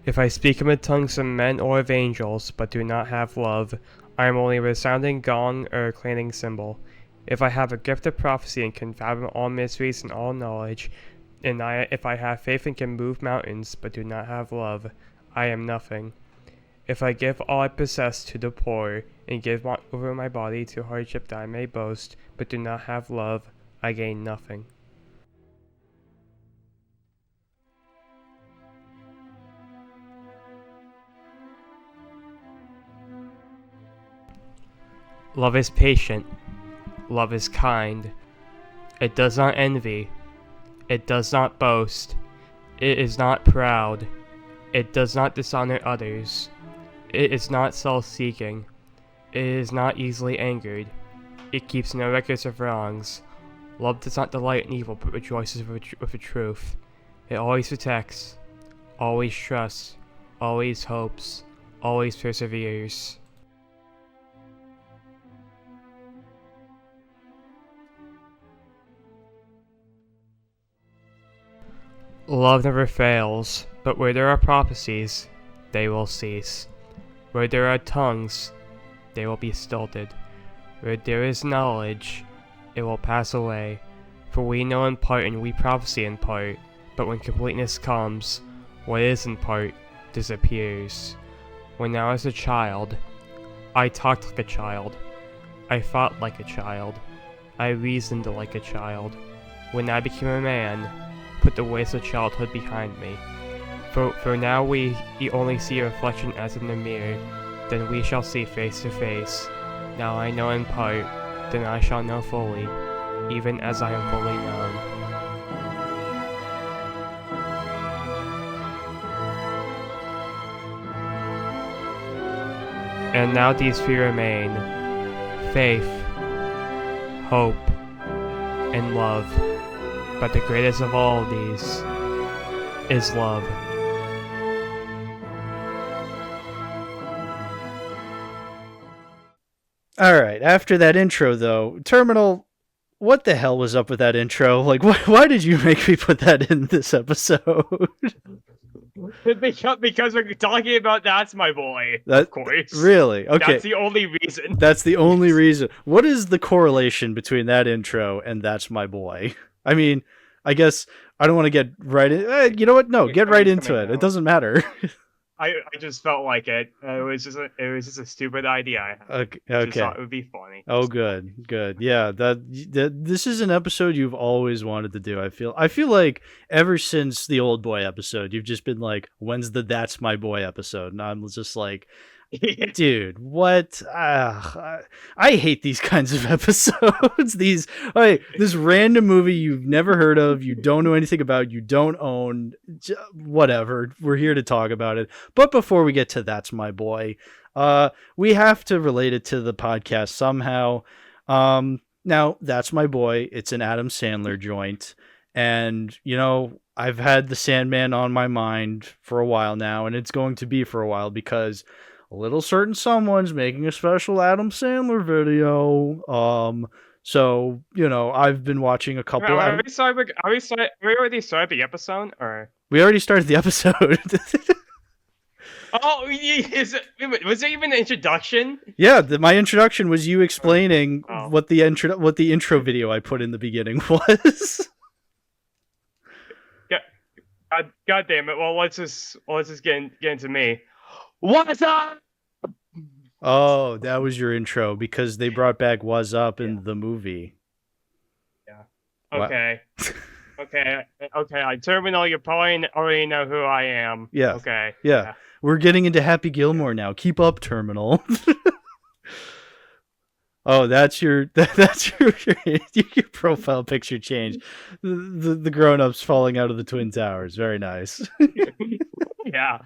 If I speak in the tongues of men or of angels, but do not have love, I am only a resounding gong or a clanging cymbal. If I have a gift of prophecy and can fathom all mysteries and all knowledge, if I have faith and can move mountains, but do not have love, I am nothing. If I give all I possess to the poor, and give over my body to hardship that I may boast, but do not have love, I gain nothing. Love is patient. Love is kind. It does not envy. It does not boast. It is not proud. It does not dishonor others. It is not self-seeking. It is not easily angered. It keeps no records of wrongs. Love does not delight in evil, but rejoices with the truth. It always protects, always trusts, always hopes, always perseveres. Love never fails, but where there are prophecies, they will cease. Where there are tongues, they will be stilled. Where there is knowledge, it will pass away. For we know in part and we prophesy in part, but when completeness comes, what is in part disappears. When I was a child, I talked like a child. I thought like a child. I reasoned like a child. When I became a man, put the ways of childhood behind me. For now we only see a reflection as in a mirror, then we shall see face to face. Now I know in part, then I shall know fully, even as I am fully known. And now these three remain: faith, hope, and love. But the greatest of all of these is love. Alright, after that intro though, Terminal, what the hell was up with that intro? Like, why did you make me put that in this episode? Because we're talking about That's My Boy, of course. Really? Okay. That's the only reason. That's the only reason. What is the correlation between that intro and That's My Boy? I mean, I guess I don't want to get right in. You know what? No, get right into it. It doesn't matter. I just felt like it. It was just a stupid idea I had. Okay. Just thought it would be funny. Oh, good. Yeah, this is an episode you've always wanted to do. I feel like ever since the Old Boy episode, you've just been like, when's the That's My Boy episode? And I'm just like, dude, what? I hate these kinds of episodes. This random movie you've never heard of, you don't know anything about, you don't own, whatever. We're here to talk about it. But before we get to That's My Boy, we have to relate it to the podcast somehow. Now, That's My Boy. It's an Adam Sandler joint. And, you know, I've had the Sandman on my mind for a while now, and it's going to be for a while because a little certain someone's making a special Adam Sandler video. So, you know, I've been watching a couple. Are we already started the episode, or we already started the episode? Oh, was there even an introduction? Yeah, my introduction was you explaining what the intro video I put in the beginning was. God damn it! Well, let's just get into me. What's up? Oh, that was your intro because they brought back "What's Up" in the movie. Yeah. Okay. Okay. Terminall, you probably already know who I am. Yeah. Okay. Yeah. We're getting into Happy Gilmore now. Keep up, Terminall. Oh, that's your profile picture change. The grown-ups falling out of the Twin Towers. Very nice. Yeah.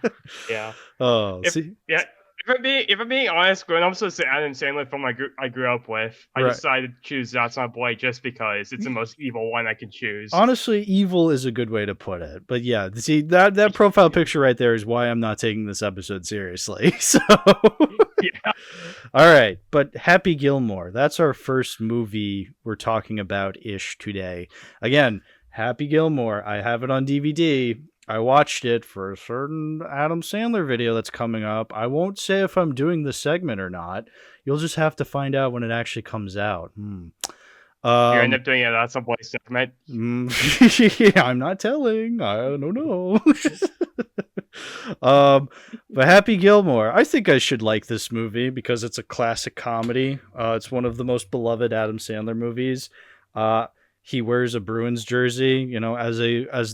Oh, If I'm being honest, growing up was the Adam Sandler film I grew up with. I decided to choose That's My Boy just because it's the most evil one I can choose. Honestly, evil is a good way to put it. But yeah, see that profile picture right there is why I'm not taking this episode seriously. So yeah. All right, but Happy Gilmore. That's our first movie we're talking about today. Again, Happy Gilmore. I have it on DVD. I watched it for a certain Adam Sandler video that's coming up. I won't say if I'm doing the segment or not. You'll just have to find out when it actually comes out. You end up doing it at some point, segment. Yeah, I'm not telling. I don't know. But Happy Gilmore, I think I should like this movie because it's a classic comedy. It's one of the most beloved Adam Sandler movies. He wears a Bruins jersey, as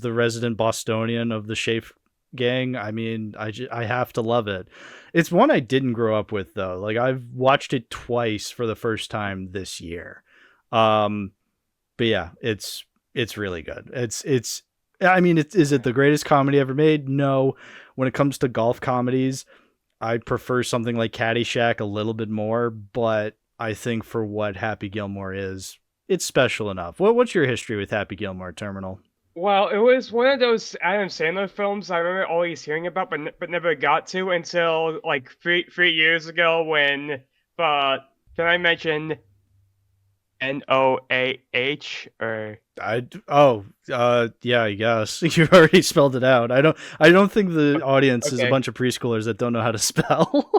the resident Bostonian of the Shafe gang. I mean, I have to love it. It's one I didn't grow up with though. Like I've watched it twice for the first time this year. But yeah, it's really good. Is it the greatest comedy ever made? No. When it comes to golf comedies, I prefer something like Caddyshack a little bit more, but I think for what Happy Gilmore is, it's special enough. What's your history with Happy Gilmore, Terminal? Well, it was one of those Adam Sandler films I remember always hearing about, but never got to until like three years ago when, can I mention Noah or yeah, I guess you already spelled it out. I don't think the audience is a bunch of preschoolers that don't know how to spell.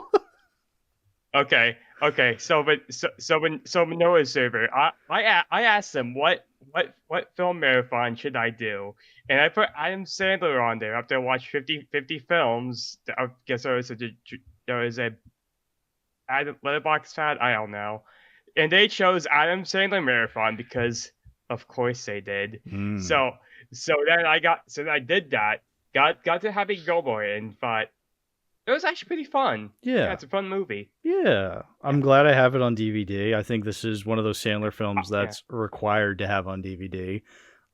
Okay. So when Noah's server, I asked him what film marathon should I do, and I put Adam Sandler on there after I watched 50 films. I guess there was a Letterboxd fan, I don't know. And they chose Adam Sandler Marathon because, of course, they did. So then I did that. Got to Happy Gilmore and thought it was actually pretty fun. Yeah, it's a fun movie. Yeah, I'm glad I have it on DVD. I think this is one of those Sandler films that's required to have on DVD.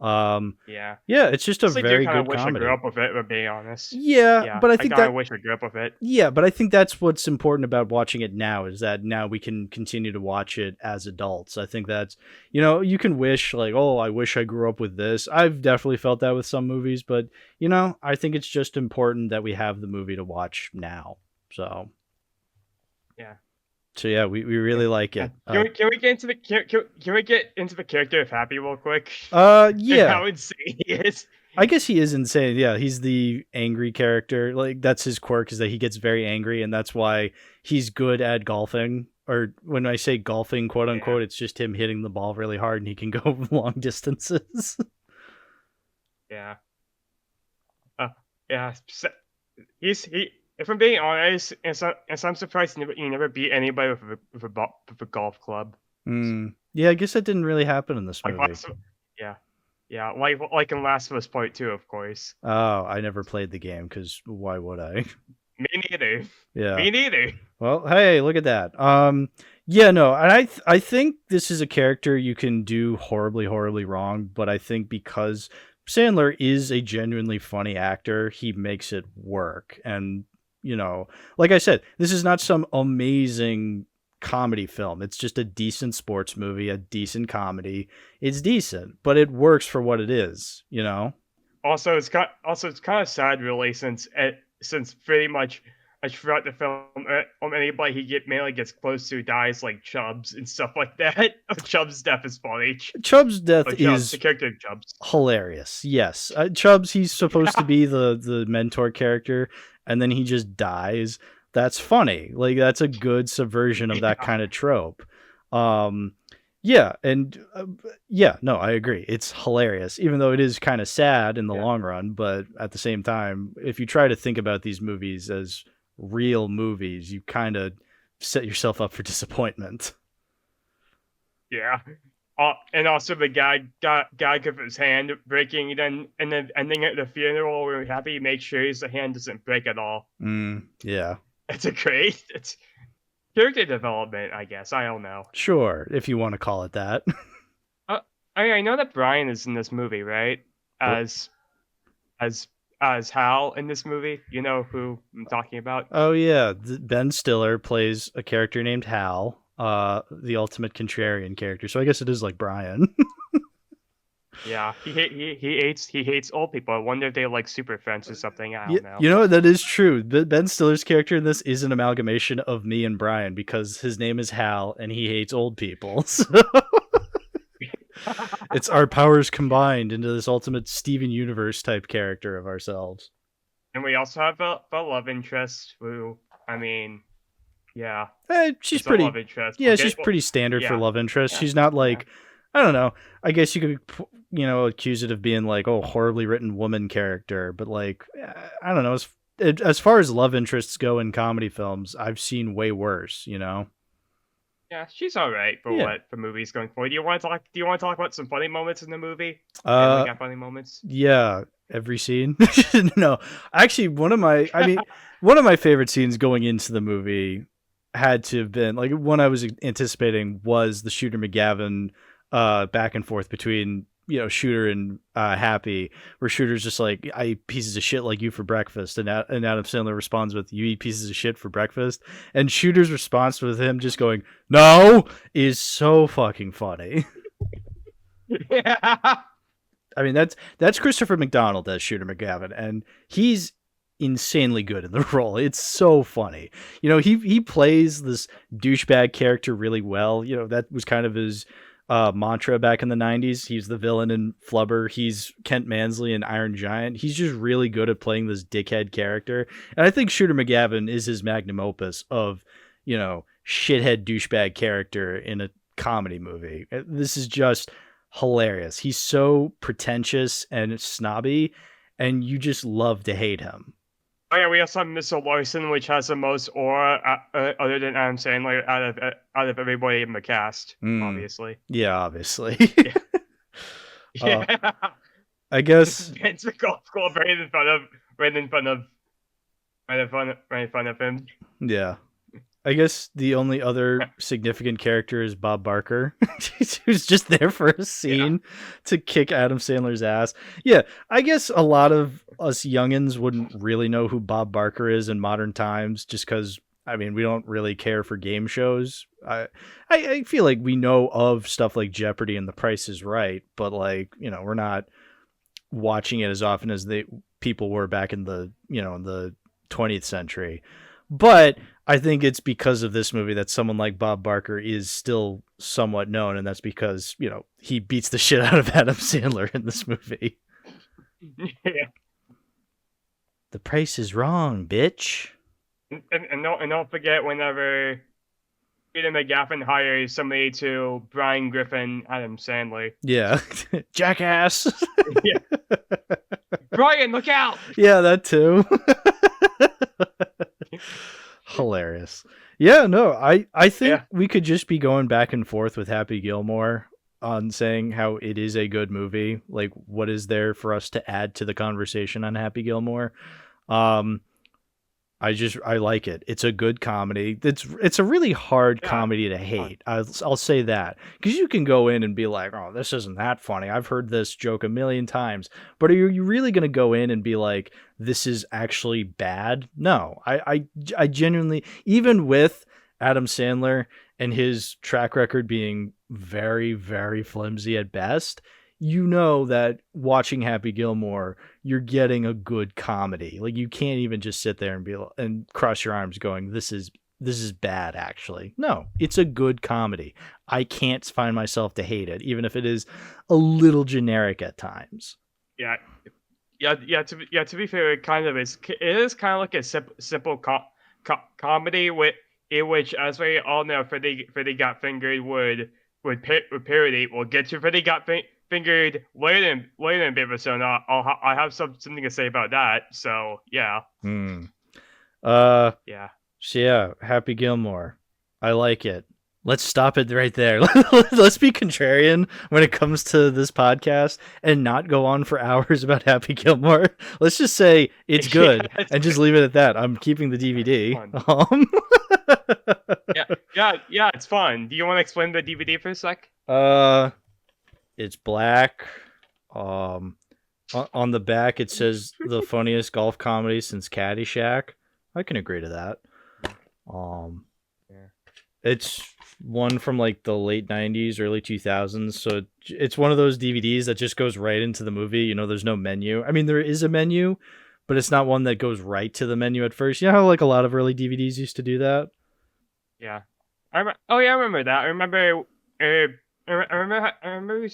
Yeah, it's just a very good wish comedy. I grew up with it, to be honest. Yeah, but I think I wish I grew up with it. Yeah, but I think that's what's important about watching it now is that now we can continue to watch it as adults. I think that's, you can wish like, oh, I wish I grew up with this. I've definitely felt that with some movies, but I think it's just important that we have the movie to watch now. So yeah. So yeah, we really like it. Can we get into the character of Happy real quick? Yeah. And how insane he is. I guess he is insane. Yeah, he's the angry character. Like that's his quirk is that he gets very angry, and that's why he's good at golfing. Or when I say golfing, quote unquote, it's just him hitting the ball really hard, and he can go long distances. Yeah. Yeah. If I'm being honest, and so I'm surprised you never beat anybody with a golf club. Yeah, I guess that didn't really happen in this movie. Yeah, like in Last of Us Part 2, of course. Oh, I never played the game because why would I? Me neither. Yeah. Me neither. Well, hey, look at that. Yeah, no, and I think this is a character you can do horribly, horribly wrong, but I think because Sandler is a genuinely funny actor, he makes it work. And like I said, this is not some amazing comedy film. It's just a decent sports movie, a decent comedy. It's decent, but it works for what it is, Also, it's kind of sad, really, since pretty much throughout the film, anybody he mainly gets close to dies, like Chubbs and stuff like that. Chubbs' death is funny. Chubbs' death is the character of Chubbs. Hilarious. Yes, Chubbs. He's supposed to be the mentor character, and then he just dies. That's funny. Like that's a good subversion of that kind of trope. Yeah, and no, I agree. It's hilarious, even though it is kind of sad in the long run. But at the same time, if you try to think about these movies as real movies, you kind of set yourself up for disappointment. Yeah. And also the guy of his hand breaking, and then ending at the funeral where Happy makes sure his hand doesn't break at all. Yeah. It's character development, I guess. I don't know. Sure, if you want to call it that. I know that Brian is in this movie, right? As Hal in this movie. You know who I'm talking about? Oh yeah, Ben Stiller plays a character named Hal, the ultimate contrarian character. So I guess it is like Brian. Yeah, he hates old people. I wonder if they like super friends or something. I don't know. That is true. Ben Stiller's character in this is an amalgamation of me and Brian because his name is Hal and he hates old people. So. It's our powers combined into this ultimate Steven Universe type character of ourselves. And we also have a love interest who, I mean, yeah. She's pretty. Love interest. Yeah, she's pretty standard for love interest. Yeah. She's not like, I don't know. I guess you could, accuse it of being like, horribly written woman character. But like, I don't know. As far as love interests go in comedy films, I've seen way worse. Yeah, she's all right for movies going forward. Do you want to talk about some funny moments in the movie? We got funny moments. Yeah, every scene. No, actually, one of my favorite scenes going into the movie had to have been like one I was anticipating was the Shooter McGavin back and forth between Shooter and Happy, where Shooter's just like, I eat pieces of shit like you for breakfast, and Adam Sandler responds with, you eat pieces of shit for breakfast, and Shooter's response with him just going, no, is so fucking funny. Yeah. I mean, that's Christopher McDonald as Shooter McGavin, and he's insanely good in the role. It's so funny. He plays this douchebag character really well. That was kind of his mantra back in the 90s. He's the villain in Flubber. He's Kent Mansley in Iron Giant. He's just really good at playing this dickhead character. And I think Shooter McGavin is his magnum opus of, shithead douchebag character in a comedy movie. This is just hilarious. He's so pretentious and snobby, and you just love to hate him. Oh yeah, we also have Mr. Larson, which has the most aura other than Adam Sandler out of everybody in the cast, obviously. Yeah, obviously. Yeah. I guess Vince McCall right in front of him. Yeah. I guess the only other significant character is Bob Barker, who's just there for a scene to kick Adam Sandler's ass. Yeah, I guess a lot of us youngins wouldn't really know who Bob Barker is in modern times, just because, we don't really care for game shows. I feel like we know of stuff like Jeopardy and The Price is Right, but we're not watching it as often as people were back in the 20th century. But I think it's because of this movie that someone like Bob Barker is still somewhat known, and that's because, he beats the shit out of Adam Sandler in this movie. Yeah. The price is wrong, bitch. And don't forget whenever Peter McGavin hires somebody to Brian Griffin Adam Sandler. Yeah. Jackass. Yeah. Brian, look out! Yeah, that too. Hilarious. Yeah, no, I think we could just be going back and forth with Happy Gilmore on saying how it is a good movie. Like, what is there for us to add to the conversation on Happy Gilmore? I like it. It's a good comedy. It's a really hard comedy to hate. I'll say that, because you can go in and be like, oh, this isn't that funny. I've heard this joke a million times. But are you really going to go in and be like, this is actually bad? No, I genuinely, even with Adam Sandler and his track record being very, very flimsy at best, that watching Happy Gilmore, you're getting a good comedy. Like, you can't even just sit there and cross your arms going, this is bad, actually. No, it's a good comedy. I can't find myself to hate it, even if it is a little generic at times. Yeah. To be fair, it is kind of like a simple comedy in which, as we all know, Freddy Got Fingered would parody. We'll get to Freddy Got Fingered later in the episode. I have something to say about that. So yeah. Yeah. So yeah, Happy Gilmore. I like it. Let's stop it right there. Let's be contrarian when it comes to this podcast and not go on for hours about Happy Gilmore. Let's just say it's good and just leave it at that. I'm keeping the DVD. Yeah, it's fun. Do you want to explain the DVD for a sec? It's black. On the back it says the funniest golf comedy since Caddyshack. I can agree to that. It's one from like the late 90s, early 2000s. So it's one of those DVDs that just goes right into the movie. There's no menu. I mean, there is a menu, but it's not one that goes right to the menu at first. You know how like a lot of early DVDs used to do that? Yeah. I remember that. I remember I remember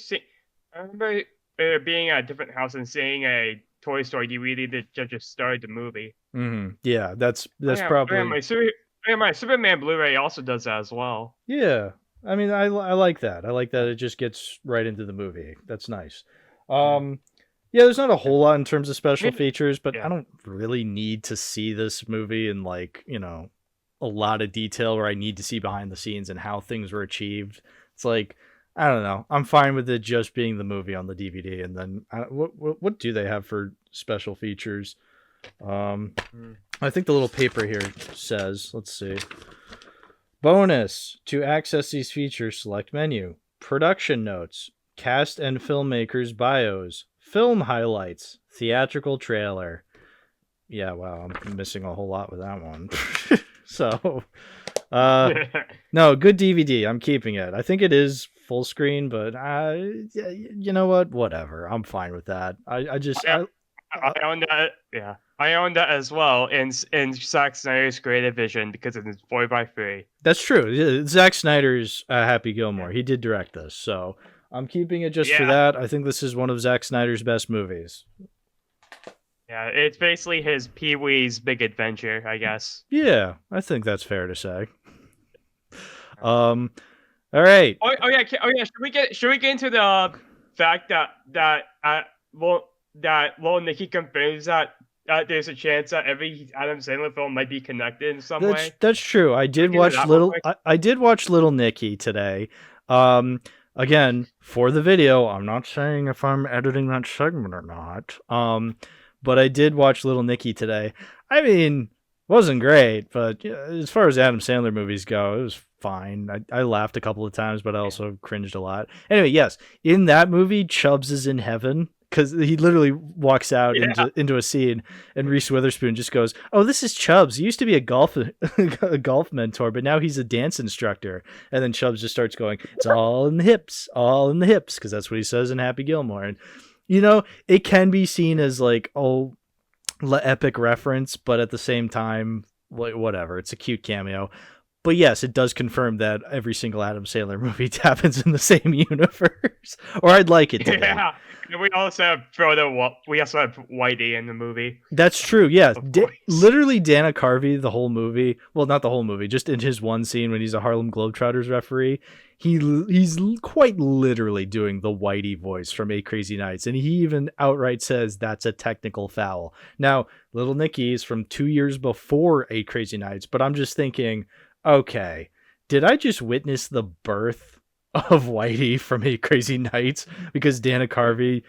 being at a different house and seeing a Toy Story DVD that just started the movie. Mm-hmm. Yeah, that's probably. My Superman Blu-ray also does that as well. Yeah, I mean, I like that. I like that it just gets right into the movie. That's nice. Yeah, there's not a whole lot in terms of special features, but I don't really need to see this movie in like, a lot of detail where I need to see behind the scenes and how things were achieved. It's like, I don't know. I'm fine with it just being the movie on the DVD. And then what do they have for special features? I think the little paper here says, let's see. Bonus: to access these features, select menu, production notes, cast and filmmakers bios, film highlights, theatrical trailer. Yeah, wow, I'm missing a whole lot with that one. So, no, good DVD. I'm keeping it. I think it is full screen, but you know what? Whatever. I'm fine with that. I own that. Yeah, I own that as well in Zack Snyder's Creative Vision because it's 4x3. That's true. Zack Snyder's Happy Gilmore. He did direct this, so I'm keeping it just for that. I think this is one of Zack Snyder's best movies. Yeah, it's basically his Pee-wee's Big Adventure, I guess. Yeah, I think that's fair to say. All right. Oh yeah. Should we get into the fact that Nikki confirms that there's a chance that every Adam Sandler film might be connected in some way? That's true. I did watch Little Nicky today. Again, for the video, I'm not saying if I'm editing that segment or not. But I did watch Little Nicky today. I mean, wasn't great, but as far as Adam Sandler movies go, it was fine. I laughed a couple of times, but I also cringed a lot. Anyway, yes, in that movie, Chubbs is in heaven because he literally walks out into a scene, and Reese Witherspoon just goes, "Oh, this is Chubbs. He used to be a golf mentor, but now he's a dance instructor." And then Chubbs just starts going, "It's all in the hips, because that's what he says in Happy Gilmore. And it can be seen as like, epic reference, but at the same time, like, whatever. It's a cute cameo. But yes, it does confirm that every single Adam Sandler movie happens in the same universe, or I'd like it to be. Yeah, we also have Whitey in the movie. That's true. Yeah, literally Dana Carvey, the whole movie. Well, not the whole movie, just in his one scene when he's a Harlem Globetrotters referee. He's quite literally doing the Whitey voice from 8 Crazy Nights, and he even outright says that's a technical foul. Now, Little Nicky is from 2 years before 8 Crazy Nights, but I'm just thinking, okay, did I just witness the birth of Whitey from 8 Crazy Nights? Because Dana Carvey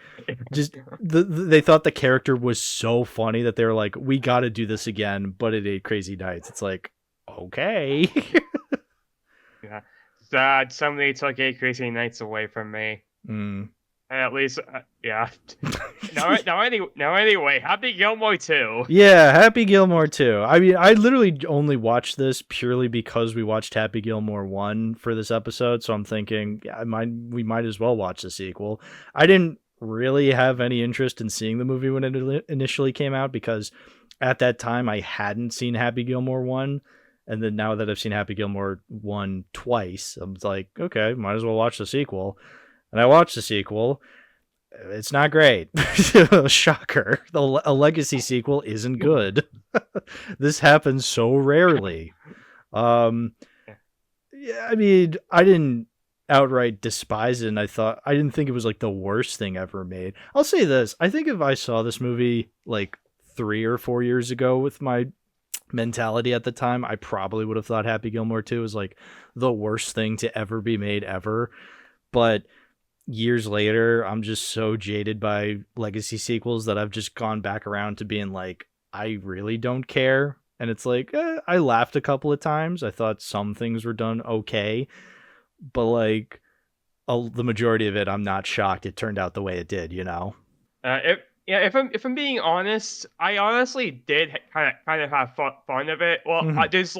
they thought the character was so funny that they were like, we got to do this again, but at 8 Crazy Nights. It's like, okay. Yeah. Sad somebody took 8 Crazy Nights away from me. At least, yeah. Now anyway, Happy Gilmore 2. Yeah, Happy Gilmore 2. I mean, I literally only watched this purely because we watched Happy Gilmore 1 for this episode, so I'm thinking, we might as well watch the sequel. I didn't really have any interest in seeing the movie when it initially came out because at that time I hadn't seen Happy Gilmore 1. And then now that I've seen Happy Gilmore 1 twice, I'm like, okay, might as well watch the sequel. And I watched the sequel. It's not great. Shocker. A legacy sequel isn't good. This happens so rarely. Yeah, I mean, I didn't outright despise it, and I didn't think it was like the worst thing ever made. I'll say this. I think if I saw this movie like 3 or 4 years ago with my mentality at the time, I probably would have thought Happy Gilmore 2 was like the worst thing to ever be made ever. But years later, I'm just so jaded by legacy sequels that I've just gone back around to being like, I really don't care. And it's like, I laughed a couple of times. I thought some things were done okay, but like the majority of it, I'm not shocked it turned out the way it did, If I'm being honest, I honestly did kind of have fun of it. Well, there's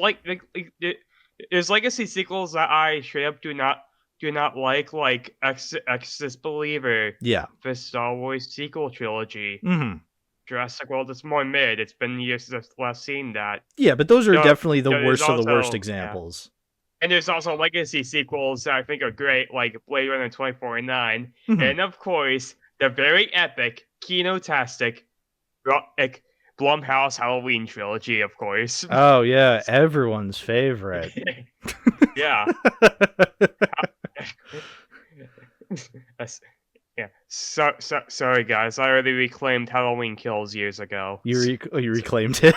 there's legacy sequels that I straight up do not like Exorcist Believer. Yeah. The Star Wars sequel trilogy. Mm-hmm. Jurassic World is more mid. It's been years since I've last seen that. Yeah, but those are definitely the worst of the worst examples. And there's also legacy sequels that I think are great, like Blade Runner 2049. Mhm. And of course, the very epic, kinotastic, Blumhouse Halloween trilogy, of course. Oh yeah, everyone's favorite. Yeah. Yeah. Sorry, guys. I already reclaimed Halloween Kills years ago. You reclaimed it.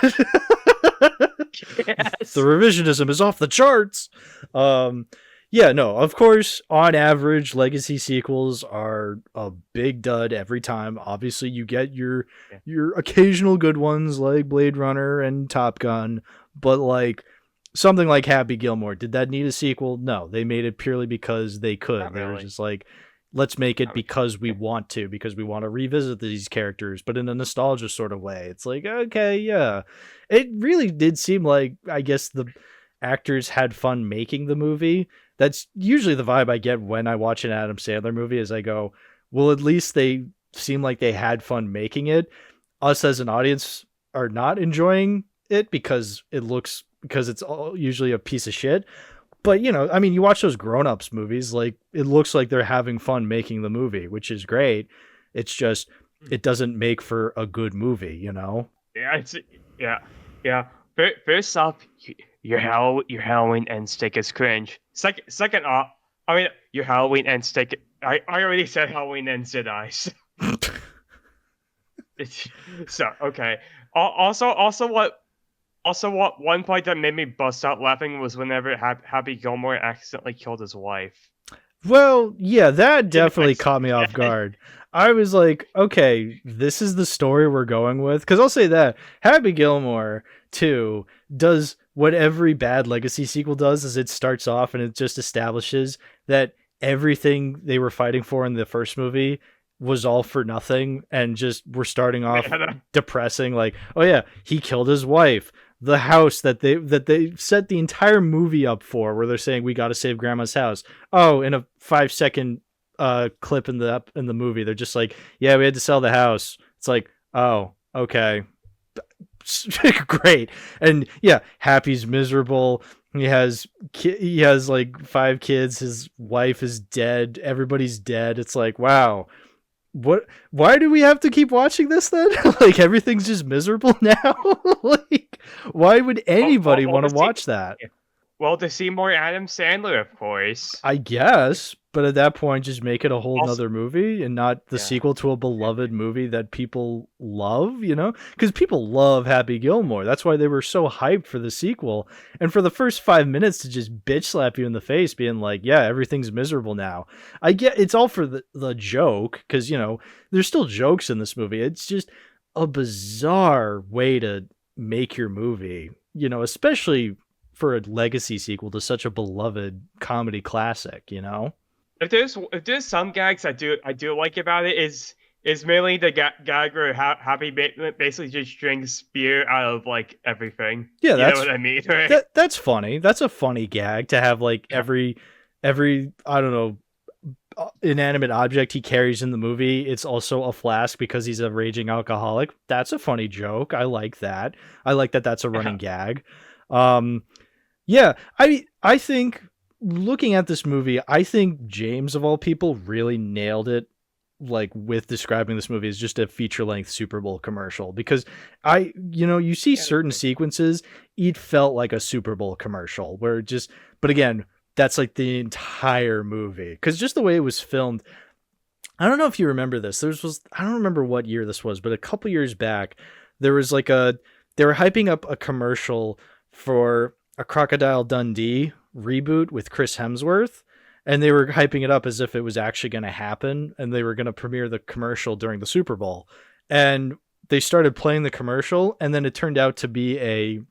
Yes. The revisionism is off the charts. Yeah, no, of course, on average, legacy sequels are a big dud every time. Obviously, you get your occasional good ones like Blade Runner and Top Gun, but like something like Happy Gilmore, did that need a sequel? No, they made it purely because they could. Not They were really. just like, let's make it because we want to, because we want to revisit these characters, but in a nostalgia sort of way. It's like, okay, yeah. It really did seem like, I guess, the actors had fun making the movie. That's usually the vibe I get when I watch an Adam Sandler movie, is I go, well, at least they seem like they had fun making it. Us as an audience are not enjoying it because it's all usually a piece of shit. But, you know, I mean, you watch those grown-ups movies, like, it looks like they're having fun making the movie, which is great. It's just, it doesn't make for a good movie, you know? Yeah. First off, your Halloween end steak is cringe. Second off, I mean, your Halloween end steak. I already said Halloween ends, did I? So okay. Also, what one point that made me bust out laughing was whenever Happy Gilmore accidentally killed his wife. Well, yeah, that definitely caught me off guard. I was like, okay, this is the story we're going with. Because I'll say that Happy Gilmore 2 does what every bad legacy sequel does, is it starts off and it just establishes that everything they were fighting for in the first movie was all for nothing, and just we're starting off depressing, like, oh yeah, he killed his wife. The house that they set the entire movie up for, where they're saying we got to save grandma's house. Oh, in a 5-second clip in the movie, they're just like, yeah, we had to sell the house. It's like, oh, okay. Great. And yeah, Happy's miserable. He has like 5 kids. His wife is dead. Everybody's dead. It's like, wow. Why do we have to keep watching this then? Like, everything's just miserable now. Like, why would anybody want to watch that? Well, to see more Adam Sandler, of course. I guess, but at that point, just make it a whole nother movie and not the sequel to a beloved movie that people love, you know? Because people love Happy Gilmore. That's why they were so hyped for the sequel. And for the first 5 minutes to just bitch slap you in the face, being like, yeah, everything's miserable now. I get it's all for the joke, because, you know, there's still jokes in this movie. It's just a bizarre way to make your movie, you know, especially for a legacy sequel to such a beloved comedy classic, you know? If there's some gags I do like about it is mainly the gag where Happy basically just drinks beer out of like everything. Yeah, that's what I mean. Right? That's funny. That's a funny gag to have, like, every I don't know, inanimate object he carries in the movie, it's also a flask because he's a raging alcoholic. That's a funny joke. I like that. I like that that's a running gag. Yeah, I think, looking at this movie, I think James, of all people, really nailed it, like, with describing this movie as just a feature-length Super Bowl commercial, because you see certain sequences, it felt like a Super Bowl commercial where but again, that's like the entire movie, because just the way it was filmed. I don't know if you remember this. I don't remember what year this was, but a couple years back, there was like they were hyping up a commercial for a Crocodile Dundee reboot with Chris Hemsworth, and they were hyping it up as if it was actually going to happen, and they were going to premiere the commercial during the Super Bowl. And they started playing the commercial, and then it turned out to be a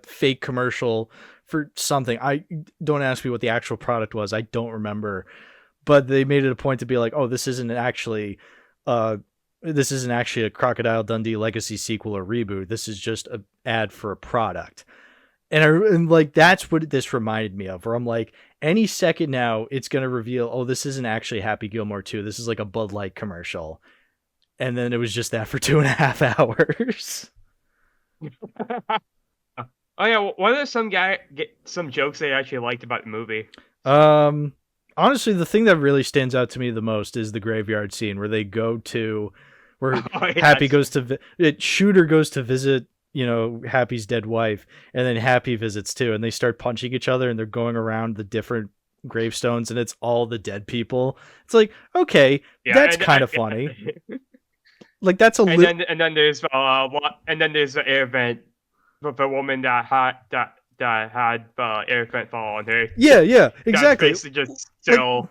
fake commercial for something. I don't ask me what the actual product was. I don't remember, but they made it a point to be like, oh, this isn't actually a Crocodile Dundee Legacy sequel or reboot. This is just an ad for a product. And like, that's what this reminded me of, where I'm like, any second now it's going to reveal, oh, this isn't actually Happy Gilmore 2. This is like a Bud Light commercial. And then it was just that for 2.5 hours. Oh yeah, what are some jokes they actually liked about the movie? Honestly, the thing that really stands out to me the most is the graveyard scene where Happy goes to Shooter goes to visit, Happy's dead wife, and then Happy visits too, and they start punching each other, and they're going around the different gravestones, and it's all the dead people. It's like, okay, that's kind of funny. Like that's a and then there's the air vent for the woman that had air vent fall on her. Yeah, exactly. That's basically just still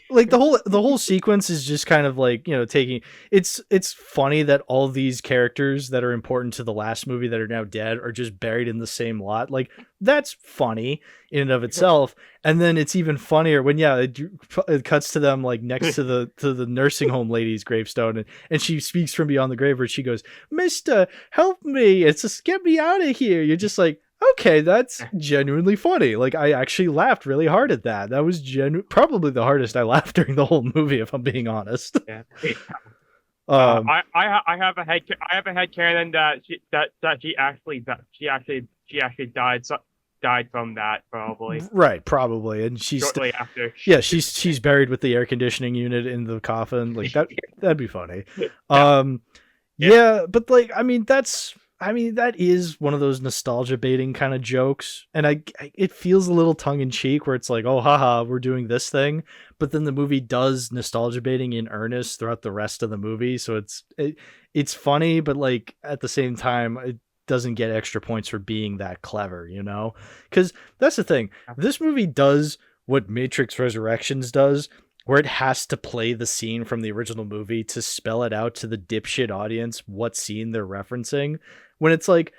like the whole sequence is just kind of like, taking it's funny that all these characters that are important to the last movie that are now dead are just buried in the same lot. Like that's funny in and of itself. And then it's even funnier when it cuts to them like next to the nursing home lady's gravestone, and she speaks from beyond the grave where she goes, "Mister, help me, it's just get me out of here." You're just like, okay, that's genuinely funny. Like I actually laughed really hard at that. That was probably the hardest I laughed during the whole movie, if I'm being honest. Yeah. I have a headcanon that she actually died from that, probably. Right, probably, and she's shortly after. Yeah, she's buried with the air conditioning unit in the coffin. Like that'd be funny. Yeah, but like that is one of those nostalgia baiting kind of jokes, and it feels a little tongue in cheek where it's like, oh haha, we're doing this thing, but then the movie does nostalgia baiting in earnest throughout the rest of the movie, so it's funny, but like at the same time it doesn't get extra points for being that clever, because that's the thing. This movie does what Matrix Resurrections does, where it has to play the scene from the original movie to spell it out to the dipshit audience what scene they're referencing, when it's like,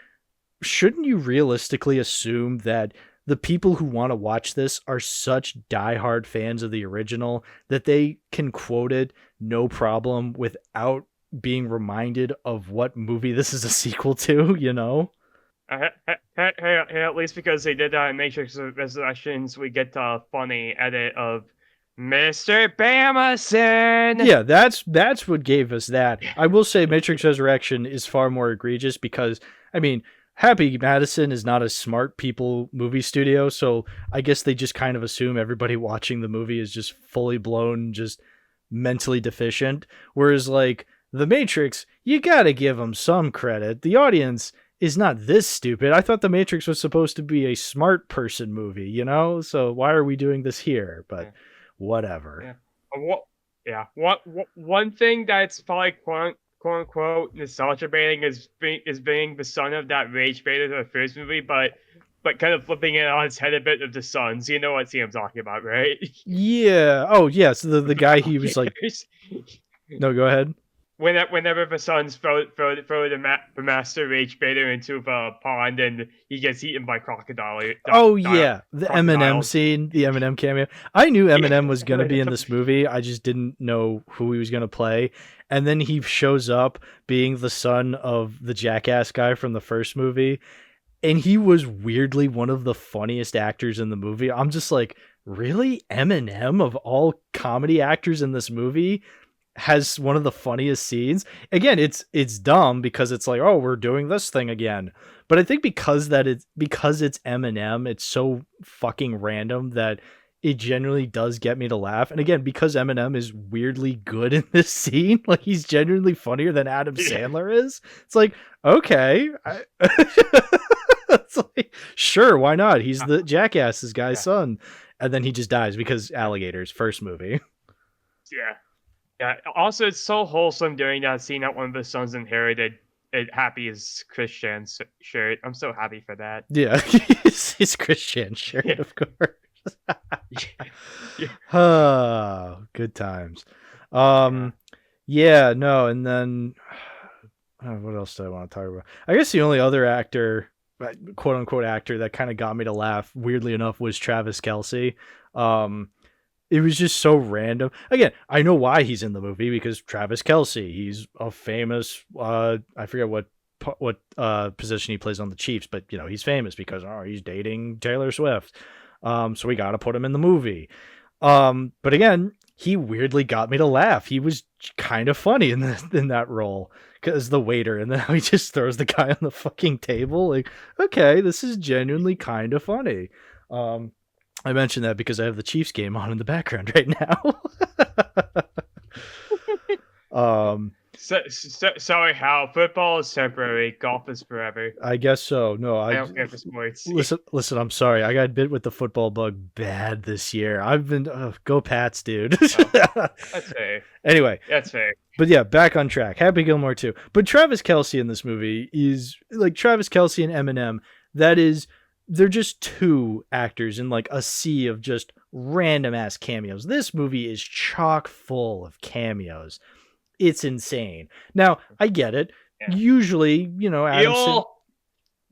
shouldn't you realistically assume that the people who want to watch this are such diehard fans of the original that they can quote it no problem without being reminded of what movie this is a sequel to, Hey, at least because they did that in Matrix Resurrections, we get the funny edit of Mr. Bamison. Yeah, that's what gave us that. I will say Matrix Resurrection is far more egregious because, Happy Madison is not a smart people movie studio, so I guess they just kind of assume everybody watching the movie is just fully blown, just mentally deficient. Whereas, like, The Matrix, you gotta give them some credit. The audience is not this stupid. I thought The Matrix was supposed to be a smart person movie, So why are we doing this here? But... whatever. One thing that's probably quote unquote nostalgia baiting is being the son of that rage bait of the first movie, but kind of flipping it on its head a bit of the sons. You know what scene I'm talking about, right? Yeah. Oh, yeah. So the guy, he was like, no, go ahead. Whenever the sons throw the master rage baiter into the pond and he gets eaten by crocodile. Yeah, the Eminem scene, the Eminem cameo. I knew Eminem was going to be in this movie. I just didn't know who he was going to play. And then he shows up being the son of the jackass guy from the first movie. And he was weirdly one of the funniest actors in the movie. I'm just like, really? Eminem, of all comedy actors in this movie, has one of the funniest scenes. Again, it's dumb because it's like, oh, we're doing this thing again. But I think because it's Eminem, it's so fucking random that it genuinely does get me to laugh. And again, because Eminem is weirdly good in this scene, like he's genuinely funnier than Adam Sandler is. It's like, okay, it's like, sure, why not? He's the jackass's guy's son, and then he just dies because alligators. First movie. Yeah. Also, it's so wholesome during that scene that one of the sons inherited Happy's Christian shirt. I'm so happy for that. Yeah, his Christian shirt, of course. Oh, good times. And then what else do I want to talk about? I guess the only other actor, quote unquote actor, that kind of got me to laugh, weirdly enough, was Travis Kelce. It was just so random. Again, I know why he's in the movie, because Travis Kelce, he's a famous, I forget what position he plays on the Chiefs, but he's famous because he's dating Taylor Swift. So we got to put him in the movie. But again, he weirdly got me to laugh. He was kind of funny in that role, as the waiter, and then how he just throws the guy on the fucking table. Like, okay, this is genuinely kind of funny. I mentioned that because I have the Chiefs game on in the background right now. Sorry, Hal. Football is temporary. Golf is forever. I guess so. No, I don't care for sports. Listen. I'm sorry. I got bit with the football bug bad this year. I've been go Pats, dude. That's fair. Anyway, that's fair. But yeah, back on track. Happy Gilmore 2. But Travis Kelce in this movie is like Travis Kelce and Eminem. They're just two actors in like a sea of just random ass cameos. This movie is chock full of cameos. It's insane. Now, I get it. Yeah. Usually,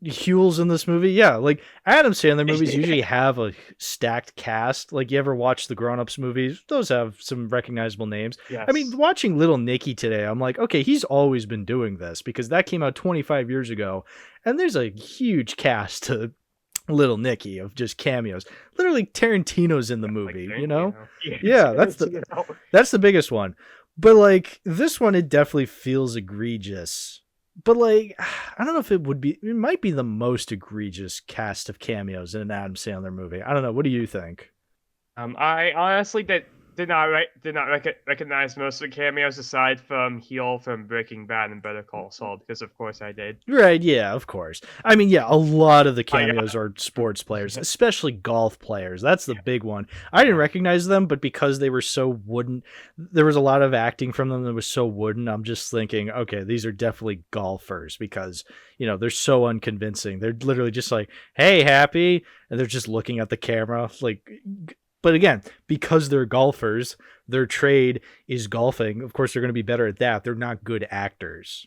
Huel's in this movie. Yeah, like Adam Sandler movies usually have a stacked cast. Like you ever watch the Grown Ups movies? Those have some recognizable names. Yes. I mean, watching Little Nicky today, I'm like, okay, he's always been doing this because that came out 25 years ago. And there's a huge cast to Little Nicky of just cameos. Literally Tarantino's in the movie, Yeah, that's the biggest one. But like this one, it definitely feels egregious. But like, I don't know if it might be the most egregious cast of cameos in an Adam Sandler movie. I don't know. What do you think? I honestly did not recognize most of the cameos aside from Heel from Breaking Bad and Better Call Saul, because of course I did. Right, yeah, of course. I mean, yeah, a lot of the cameos are sports players, especially golf players. That's the big one. I didn't recognize them, but because they were so wooden, there was a lot of acting from them that was so wooden. I'm just thinking, okay, these are definitely golfers because, they're so unconvincing. They're literally just like, hey, Happy, and they're just looking at the camera like... But again, because they're golfers, their trade is golfing. Of course, they're going to be better at that. They're not good actors.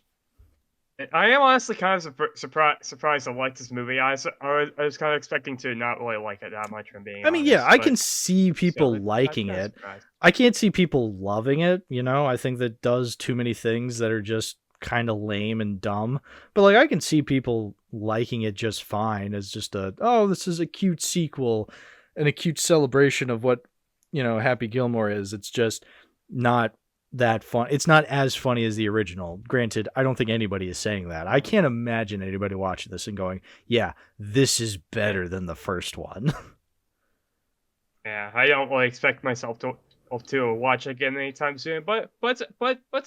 I am honestly kind of surprised I liked this movie. I was kind of expecting to not really like it that much from being honest. I mean, yeah, I can see people liking it. I can't see people loving it. I think that does too many things that are just kind of lame and dumb. But like, I can see people liking it just fine as just this is a cute sequel. And a cute celebration of what, Happy Gilmore is. It's just not that fun. It's not as funny as the original. Granted, I don't think anybody is saying that. I can't imagine anybody watching this and going, yeah, this is better than the first one. Yeah, I don't really expect myself to watch it again anytime soon, but it's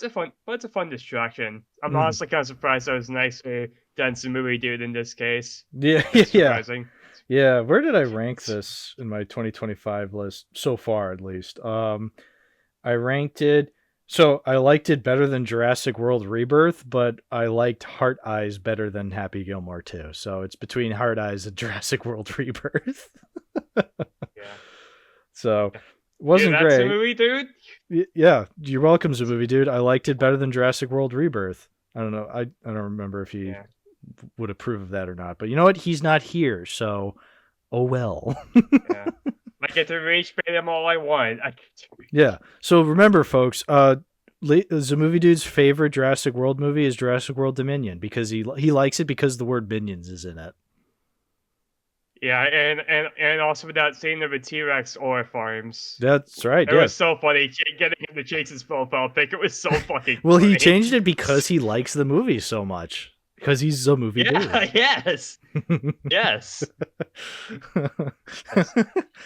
a fun distraction. I'm honestly kind of surprised that it was nicer than some movie dude in this case. Yeah, surprising. Yeah, where did I rank this in my 2025 list so far, at least? I ranked it. So I liked it better than Jurassic World Rebirth, but I liked Heart Eyes better than Happy Gilmore 2. So it's between Heart Eyes and Jurassic World Rebirth. Yeah. So wasn't that's great. A movie, dude. Yeah, you're welcome, movie dude. I liked it better than Jurassic World Rebirth. I don't know. I don't remember if he would approve of that or not, but you know what? He's not here, so oh well. Yeah. I get to reach pay them all I want. Yeah. So remember, folks, the movie dude's favorite Jurassic World movie is Jurassic World Dominion because he likes it because the word minions is in it. Yeah, and also without seeing the T-Rex or farms. That's right. It was so funny getting him to change his profile pic. It was so fucking well, funny. He changed it because he likes the movie so much. Because he's a movie dude. Yes. Yes.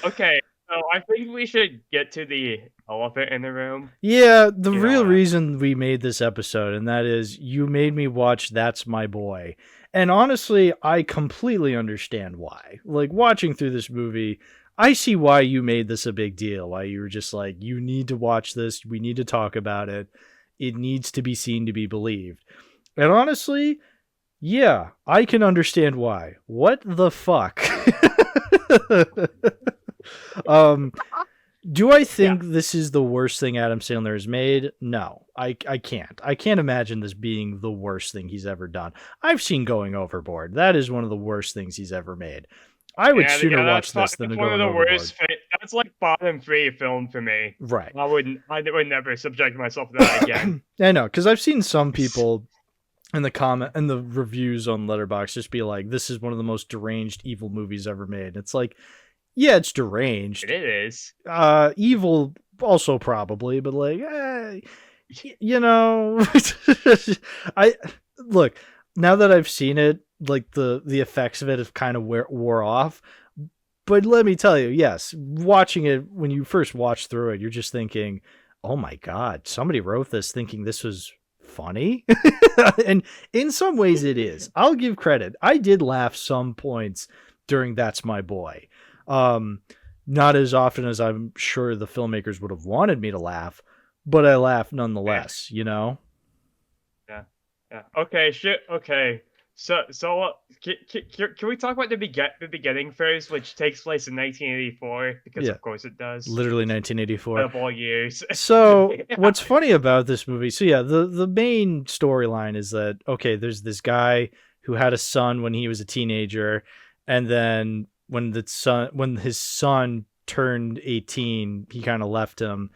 Okay, so I think we should get to the elephant in the room. Yeah, the real reason we made this episode, and that is you made me watch That's My Boy. And honestly, I completely understand why. Like, watching through this movie, I see why you made this a big deal. Why you were just like, you need to watch this. We need to talk about it. It needs to be seen to be believed. And honestly... yeah, I can understand why. What the fuck? Do I think this is the worst thing Adam Sandler has made? No, I can't. I can't imagine this being the worst thing he's ever done. I've seen Going Overboard. That is one of the worst things he's ever made. I would sooner watch this than Going Overboard. That's like bottom 3 film for me. Right. I would never subject myself to that again. I know, because I've seen some people... in the reviews on Letterboxd just be like, this is one of the most deranged evil movies ever made. It's like, yeah, it's deranged. It is. Evil also probably, but like, You know, I look, now that I've seen it, like the effects of it have kind of wore off. But let me tell you, yes, watching it, when you first watch through it, you're just thinking, oh my God, somebody wrote this thinking this was funny. And in some ways it is. I'll give credit. I did laugh some points during That's My Boy. Not as often as I'm sure the filmmakers would have wanted me to laugh, but I laughed nonetheless, you know? Yeah. Okay, shit. Okay. So can we talk about the beginning first, which takes place in 1984? Because of course it does. Literally 1984. Of all years. So what's funny about this movie? So yeah, the main storyline is that okay, there's this guy who had a son when he was a teenager, and then when his son turned 18, he kind of left him.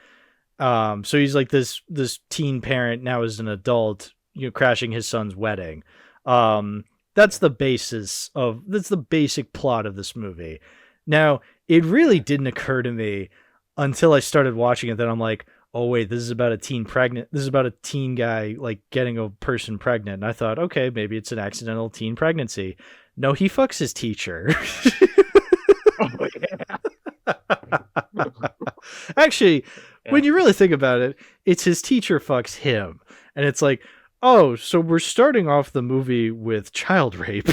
So he's like this teen parent now as an adult, crashing his son's wedding. That's the basic plot of this movie. Now, it really didn't occur to me until I started watching it that I'm like, oh wait, this is about a teen guy like getting a person pregnant. And I thought, okay, maybe it's an accidental teen pregnancy. No, he fucks his teacher. Oh, yeah. Actually, when you really think about it, it's his teacher fucks him. And it's like, oh, so we're starting off the movie with child rape.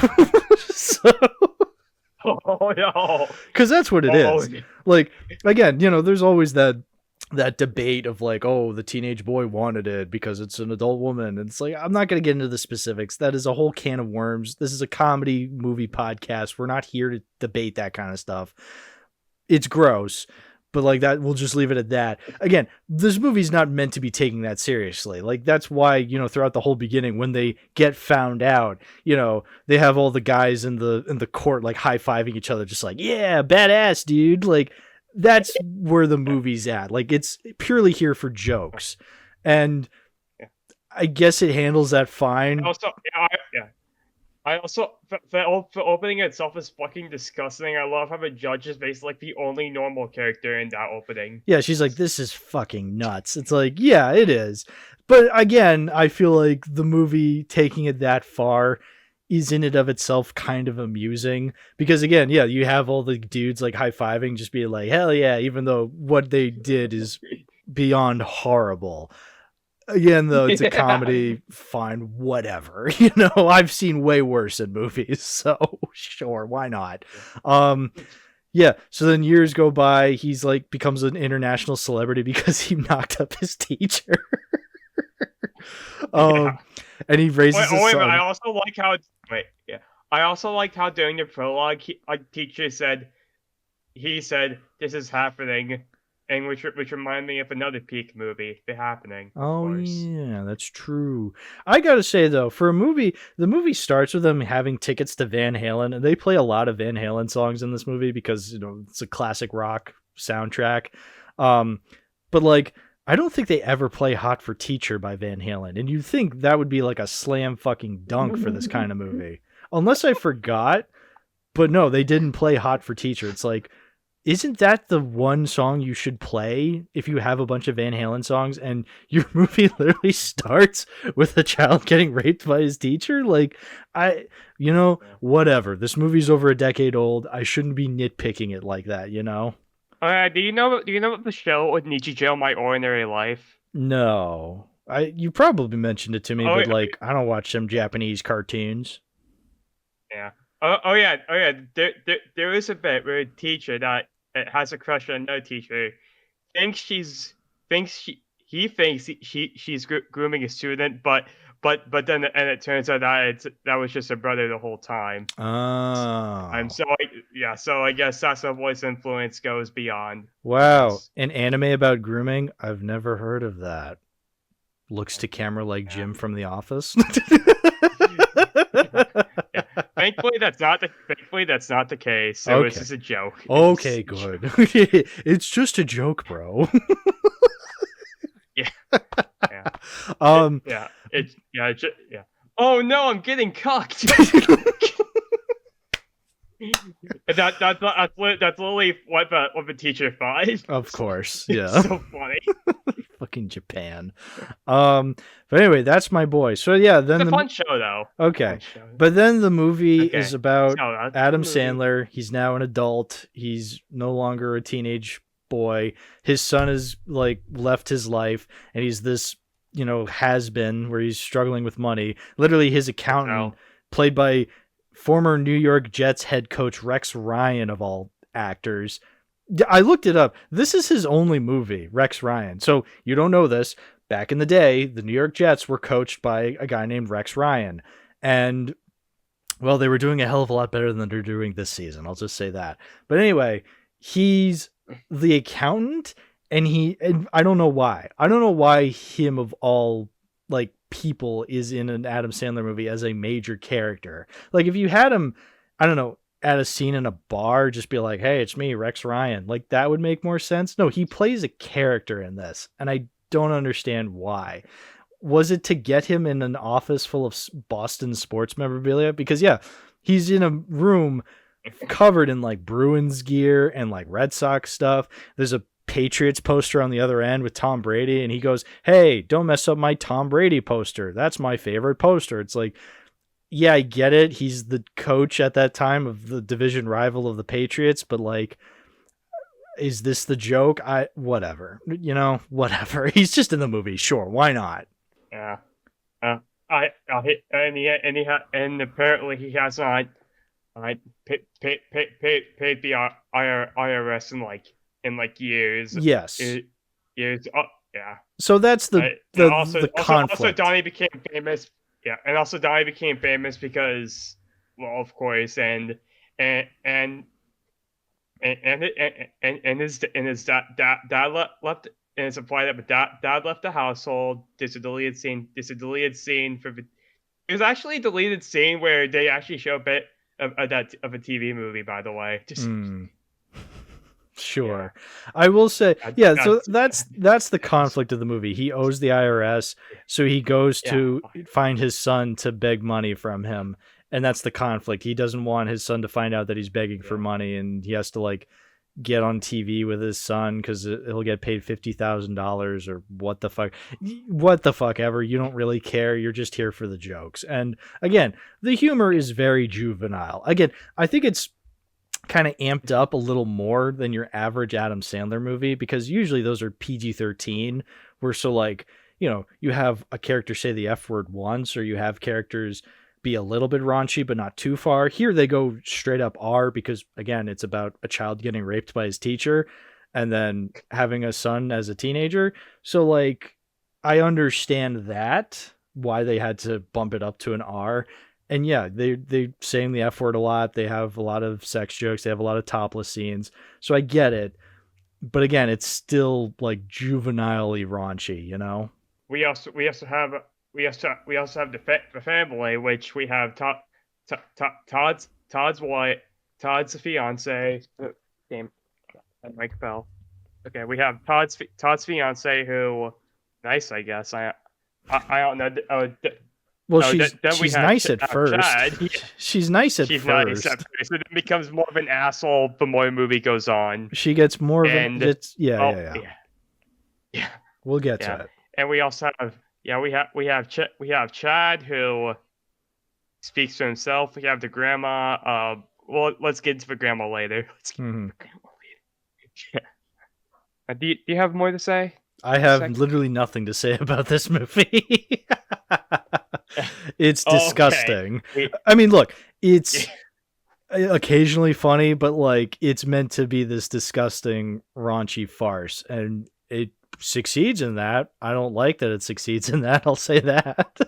So, oh no, because that's what it is. Like, again, there's always that debate of like, oh, the teenage boy wanted it because it's an adult woman. And it's like, I'm not going to get into the specifics. That is a whole can of worms. This is a comedy movie podcast. We're not here to debate that kind of stuff. It's gross. But like that, we'll just leave it at that. Again, this movie's not meant to be taken that seriously. Like that's why, throughout the whole beginning, when they get found out, they have all the guys in the court like high-fiving each other, just like, yeah, badass, dude. Like that's where the movie's at. Like it's purely here for jokes. And I guess it handles that fine. I also, for opening itself is fucking disgusting. I love how the judge is basically like the only normal character in that opening. Yeah, she's like, this is fucking nuts. It's like, yeah, it is. But again, I feel like the movie taking it that far is in and of itself kind of amusing. Because again, yeah, you have all the dudes like high-fiving, just being like, hell yeah, even though what they did is beyond horrible. Again, though, it's a comedy, fine, whatever. I've seen way worse in movies, so sure, why not? Yeah, so then years go by, he's like becomes an international celebrity because he knocked up his teacher. And he raises his son. I also like how during the prologue, a teacher said, this is happening. And which reminded me of another Peak movie, The Happening. Oh, yeah, that's true. I gotta say, though, for a movie, the movie starts with them having tickets to Van Halen, and they play a lot of Van Halen songs in this movie because, it's a classic rock soundtrack. But, like, I don't think they ever play Hot for Teacher by Van Halen, and you'd think that would be like a slam fucking dunk for this kind of movie. Unless I forgot, but no, they didn't play Hot for Teacher. It's like, isn't that the one song you should play if you have a bunch of Van Halen songs and your movie literally starts with a child getting raped by his teacher? Like, whatever. This movie's over a decade old. I shouldn't be nitpicking it like that, Do you know what the show with Nichijou My Ordinary Life? No. You probably mentioned it to me, but like, I don't watch some Japanese cartoons. Yeah. Oh yeah. There is a bit where a teacher that has a crush on another teacher thinks she's grooming a student, but then it turns out that was just a brother the whole time. Oh. So I guess that's how voice influence goes beyond. Wow, an anime about grooming? I've never heard of that. Looks to camera like Jim from The Office. Yeah. Thankfully, that's not the case. So okay. It's just a joke. Okay, good. It's just a joke, bro. Yeah. Yeah. Oh no, I'm getting cucked. That's literally what the teacher thought. Of course, yeah. It's so funny. Fucking Japan. But anyway, that's my boy. So yeah, then it's a fun show though. Okay. But then the movie is about Adam Sandler. He's now an adult. He's no longer a teenage boy. His son has like left his life, and he's this, has been where he's struggling with money. Literally his accountant, played by former New York Jets head coach Rex Ryan of all actors. I looked it up. This is his only movie, Rex Ryan. So you don't know this. Back in the day, the New York Jets were coached by a guy named Rex Ryan. And, well, they were doing a hell of a lot better than they're doing this season. I'll just say that. But anyway, he's the accountant, and I don't know why. I don't know why him of all, like, people is in an Adam Sandler movie as a major character. Like, if you had him, I don't know, at a scene in a bar, just be like, hey, it's me, Rex Ryan. Like, that would make more sense. No, he plays a character in this, and I don't understand why. Was it to get him in an office full of Boston sports memorabilia? Because, yeah, he's in a room covered in, like, Bruins gear and, like, Red Sox stuff. There's a Patriots poster on the other end with Tom Brady, and he goes, hey, don't mess up my Tom Brady poster. That's my favorite poster. It's like, yeah, I get it. He's the coach at that time of the division rival of the Patriots, but like, is this the joke? Whatever. Whatever. He's just in the movie. Sure, why not? Yeah. And apparently he has not paid the IRS in years. Yes. Years. Yeah. So that's the conflict. Also, Donnie became famous. Yeah, and also Donnie became famous because, well, of course, and his dad left, and it's implied that dad left the household. There's a deleted scene. It was actually a deleted scene where they actually show a bit of a TV movie. By the way, Sure. Yeah. I will say, yeah, so that's the conflict of the movie. He owes the IRS, so he goes to find his son to beg money from him, and that's the conflict. He doesn't want his son to find out that he's begging for money, and he has to, like, get on TV with his son because he'll get paid $50,000 or what the fuck ever. You don't really care. You're just here for the jokes. And again, the humor is very juvenile. Again, I think it's kind of amped up a little more than your average Adam Sandler movie, because usually those are PG-13, where so like, you have a character say the F word once, or you have characters be a little bit raunchy but not too far. Here they go straight up R, because again, it's about a child getting raped by his teacher and then having a son as a teenager. So like, I understand that, why they had to bump it up to an R. And yeah, they saying the F word a lot. They have a lot of sex jokes. They have a lot of topless scenes. So I get it. But again, it's still like juvenilely raunchy, We also have the family, which we have Todd's wife, Todd's fiance. Damn, that mic fell. Okay, we have Todd's fiance, who nice, I guess. I don't know. Well, she's nice at first. She's nice at first. Nice at first. It becomes more of an asshole the more the movie goes on. She gets more of yeah. We'll get to it. And we also have we have Chad, who speaks for himself. We have the grandma. Well, let's get into the grandma later. Do you have more to say? I have literally nothing to say about this movie. It's disgusting. Okay. I mean, look, it's occasionally funny, but like, it's meant to be this disgusting, raunchy farce, and it succeeds in that. I don't like that it succeeds in that. I'll say that.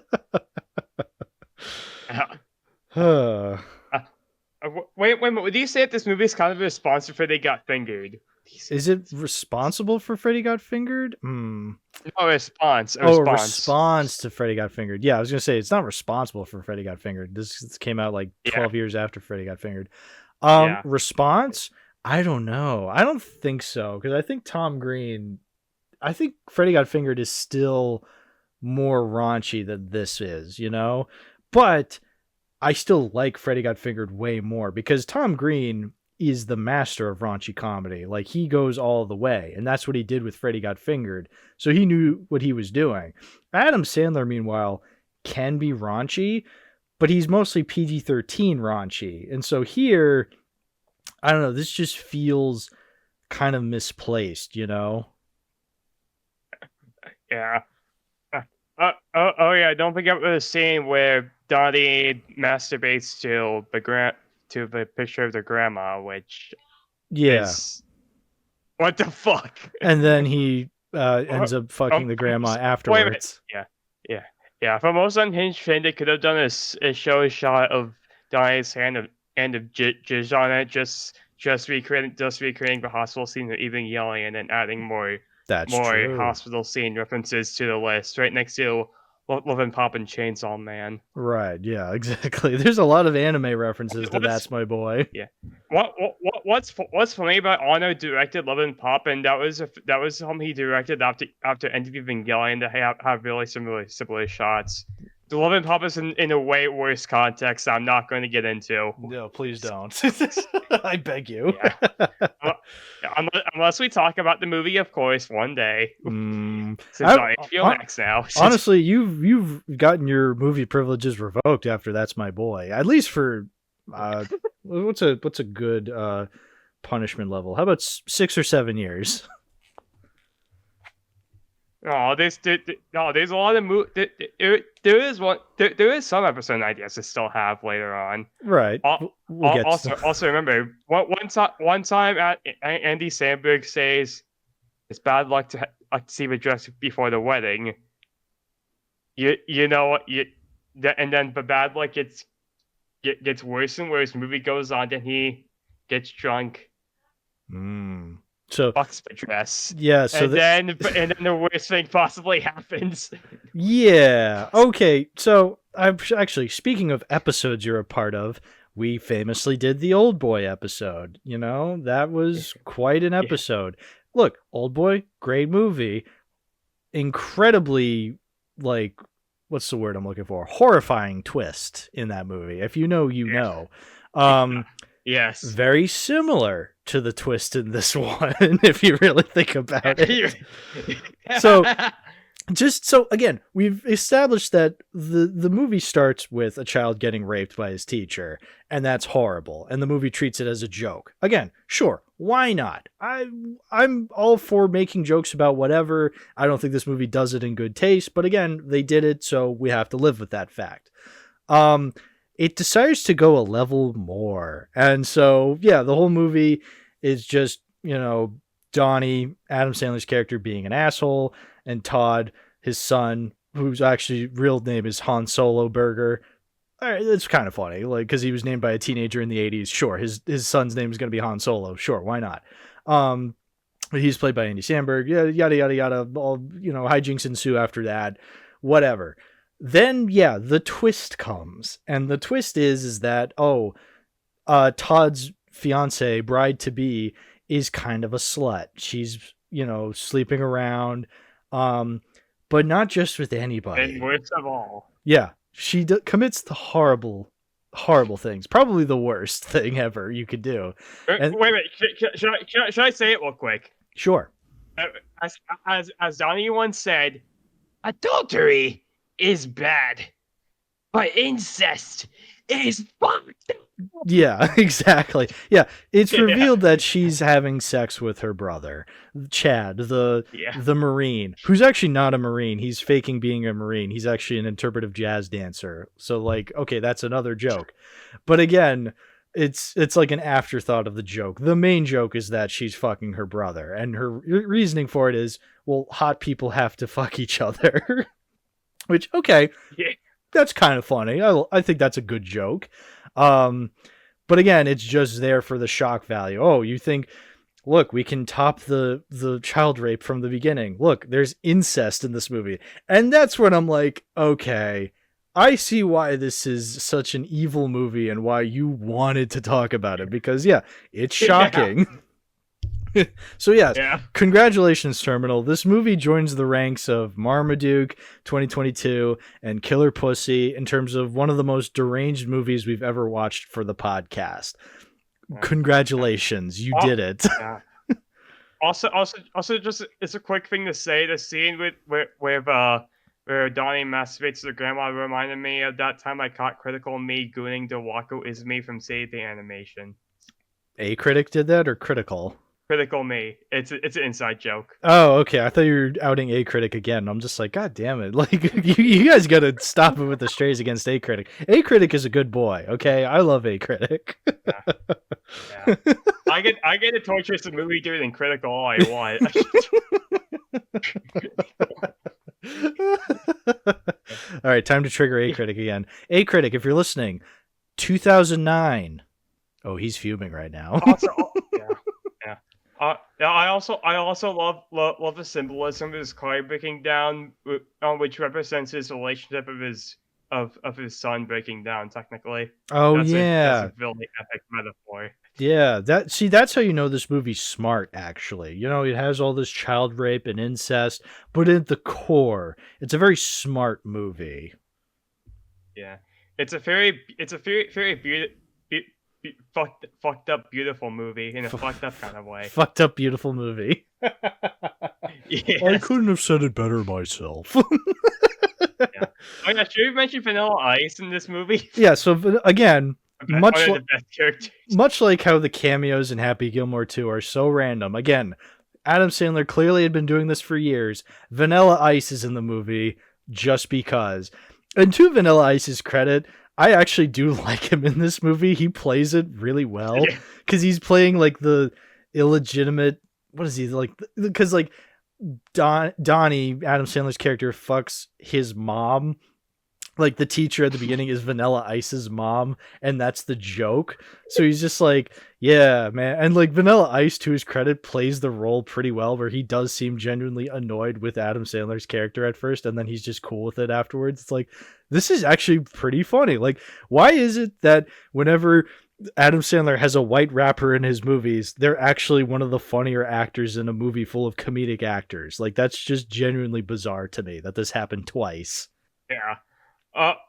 Wait a minute. Would you say that this movie is kind of a response for They Got Fingered? Is it responsible for Freddy Got Fingered? No, a response. A response to Freddy Got Fingered. Yeah, I was going to say, it's not responsible for Freddy Got Fingered. This came out like 12 years after Freddy Got Fingered. Response? I don't know. I don't think so, because I think I think Freddy Got Fingered is still more raunchy than this is, But I still like Freddy Got Fingered way more, because Tom Green is the master of raunchy comedy. Like, he goes all the way, and that's what he did with Freddy Got Fingered. So he knew what he was doing. Adam Sandler, meanwhile, can be raunchy, but he's mostly PG-13 raunchy. And so here, I don't know, this just feels kind of misplaced, you know? Yeah. Oh yeah, don't forget the scene where Donnie masturbates to the picture of the grandma, which is... What the fuck? And then he ends up fucking the grandma afterwards. Yeah. For most unhinged thing, they could have done a show shot of Donnie's hand of jizz on it, just recreating the hospital scene, or even yelling and then adding more true. Hospital scene references to the list, right next to Love and Pop and Chainsaw Man. Right, yeah, exactly. There's a lot of anime references to That's My Boy. Yeah. What's funny about Ono directed Love and Pop, and that was something he directed after interviewing Gillian to have really similar shots. The Love and Pop is in a way worse context I'm not going to get into. No, please don't. I beg you. Yeah. Unless we talk about the movie, of course, one day. Since I feel Max now. Honestly, you've gotten your movie privileges revoked after That's My Boy. At least for what's a good punishment level? How about 6 or 7 years? Oh, there's a lot of there is some episode ideas to still have later on. Right. Also remember one time at Andy Samberg says it's bad luck to see the dress before the wedding. You know what and then the bad luck gets worse and worse. The movie goes on, then he gets drunk. So fucks the dress. Yeah. So then the worst thing possibly happens. Yeah. Okay. So I'm actually, speaking of episodes you're a part of, we famously did the Old Boy episode. You know, that was quite an episode. Yeah. Look, Old Boy, great movie. Incredibly, like, what's the word I'm looking for? Horrifying twist in that movie. If you know, you know. Yes. Very similar to the twist in this one, if you really think about it. So again, we've established that the movie starts with a child getting raped by his teacher, and that's horrible, and the movie treats it as a joke. Again, sure, why not? I'm all for making jokes about whatever. I don't think this movie does it in good taste, but again, they did it, so we have to live with that fact. It decides to go a level more. And so, yeah, the whole movie is just, you know, Donnie, Adam Sandler's character, being an asshole, and Todd, his son, whose actually real name is Han Solo Burger. All right, it's kind of funny, like, because he was named by a teenager in the 80s. Sure, his son's name is going to be Han Solo. Sure, why not? He's played by Andy Samberg. Yeah, yada, yada, yada. All, you know, hijinks ensue after that. Whatever. Then, yeah, the twist comes. And the twist is that, Todd's fiance, bride-to-be, is kind of a slut. She's, you know, sleeping around, but not just with anybody. And worst of all. Yeah, she commits the horrible things. Probably the worst thing ever you could do. Wait a minute. Should I say it real quick? Sure. As Donnie once said, adultery is bad, but incest is fucked. Yeah, exactly. Yeah, it's revealed that she's having sex with her brother, Chad, the Marine, who's actually not a Marine. He's faking being a Marine. He's actually an interpretive jazz dancer. So, like, okay, that's another joke. But again, it's like an afterthought of the joke. The main joke is that she's fucking her brother, and her reasoning for it is, well, hot people have to fuck each other. Which, okay, that's kind of funny. I think that's a good joke. But again, it's just there for the shock value. Oh, you think, look, we can top the child rape from the beginning. Look, there's incest in this movie. And that's when I'm like, okay, I see why this is such an evil movie and why you wanted to talk about it. Because, yeah, it's shocking. Yeah. So yes, Congratulations, Terminall. This movie joins the ranks of Marmaduke 2022 and Killer Pussy in terms of one of the most deranged movies we've ever watched for the podcast. Congratulations, you did it. Yeah. Also, just it's a quick thing to say. The scene where Donnie masturbates to the grandma reminded me of that time I caught Critical Me gooning Dewako Izumi from Save the Animation. A Critic did that, or Critical? Critical Me. It's an inside joke. Oh, okay. I thought you were outing A Critic again. I'm just like, God damn it! Like, you guys gotta stop it with the strays against A Critic. A Critic is a good boy. Okay, I love A Critic. Yeah. I get to torture some movie dude and Critical all I want. All right, time to trigger A Critic again. A Critic, if you're listening, 2009. Oh, he's fuming right now. I also love the symbolism of his card breaking down, which represents his relationship of his son breaking down. Technically, that's a really epic metaphor. Yeah, that's how you know this movie's smart. Actually, you know, it has all this child rape and incest, but at the core, it's a very smart movie. Yeah, it's a very beautiful. Fucked up beautiful movie in a fucked up kind of way. Fucked up beautiful movie. Yes. I couldn't have said it better myself. Yeah. Oh yeah, should we mention Vanilla Ice in this movie? Yeah, so again, much like how the cameos in Happy Gilmore 2 are so random. Again, Adam Sandler clearly had been doing this for years. Vanilla Ice is in the movie just because. And to Vanilla Ice's credit, I actually do like him in this movie. He plays it really well because he's playing like the illegitimate. What is he like? Because like Donnie, Adam Sandler's character, fucks his mom. Like the teacher at the beginning is Vanilla Ice's mom, and that's the joke. So he's just like, yeah, man. And like Vanilla Ice, to his credit, plays the role pretty well, where he does seem genuinely annoyed with Adam Sandler's character at first, and then he's just cool with it afterwards. It's like, this is actually pretty funny. Like, why is it that whenever Adam Sandler has a white rapper in his movies, they're actually one of the funnier actors in a movie full of comedic actors? Like, that's just genuinely bizarre to me that this happened twice. Yeah.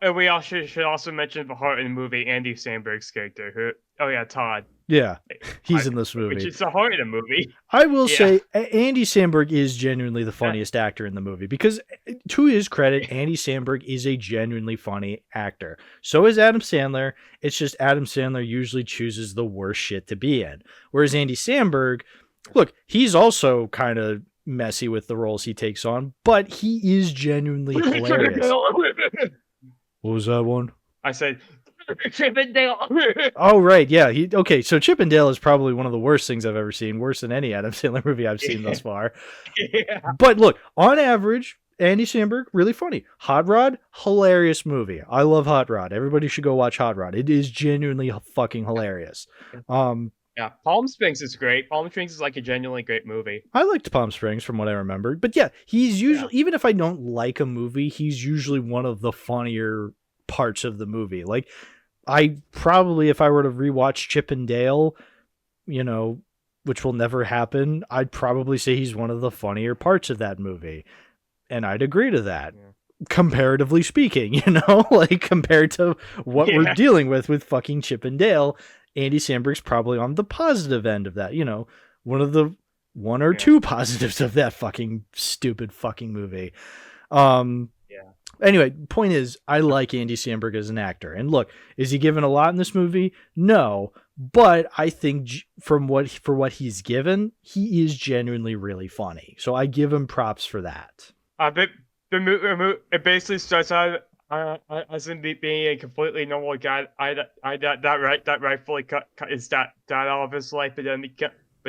And we should also mention the heart in the movie, Andy Samberg's character. Todd. Yeah, he's in this movie. Which is the heart of the movie. I will say, Andy Samberg is genuinely the funniest actor in the movie because, to his credit, Andy Samberg is a genuinely funny actor. So is Adam Sandler. It's just Adam Sandler usually chooses the worst shit to be in. Whereas Andy Samberg, look, he's also kind of messy with the roles he takes on, but he is genuinely hilarious. What was that one? I said Chippendale. Oh, right. Yeah. So Chippendale is probably one of the worst things I've ever seen. Worse than any Adam Sandler movie I've seen thus far. Yeah. But look, on average, Andy Samberg, really funny. Hot Rod, hilarious movie. I love Hot Rod. Everybody should go watch Hot Rod. It is genuinely fucking hilarious. Yeah, Palm Springs is great. Palm Springs is like a genuinely great movie. I liked Palm Springs from what I remembered. But yeah, he's usually, even if I don't like a movie, he's usually one of the funnier parts of the movie. Like, I probably, if I were to rewatch Chip and Dale, you know, which will never happen, I'd probably say he's one of the funnier parts of that movie. And I'd agree to that. Yeah. Comparatively speaking, you know, like compared to what we're dealing with fucking Chip and Dale, Andy Samberg's probably on the positive end of that, you know, one or two positives of that fucking stupid fucking movie. Anyway, point is, I like Andy Samberg as an actor. And look, is he given a lot in this movie? No, but I think for what he's given, he is genuinely really funny. So I give him props for that. It basically starts out as in being a completely normal guy. That rightfully cut his dad out of his life, but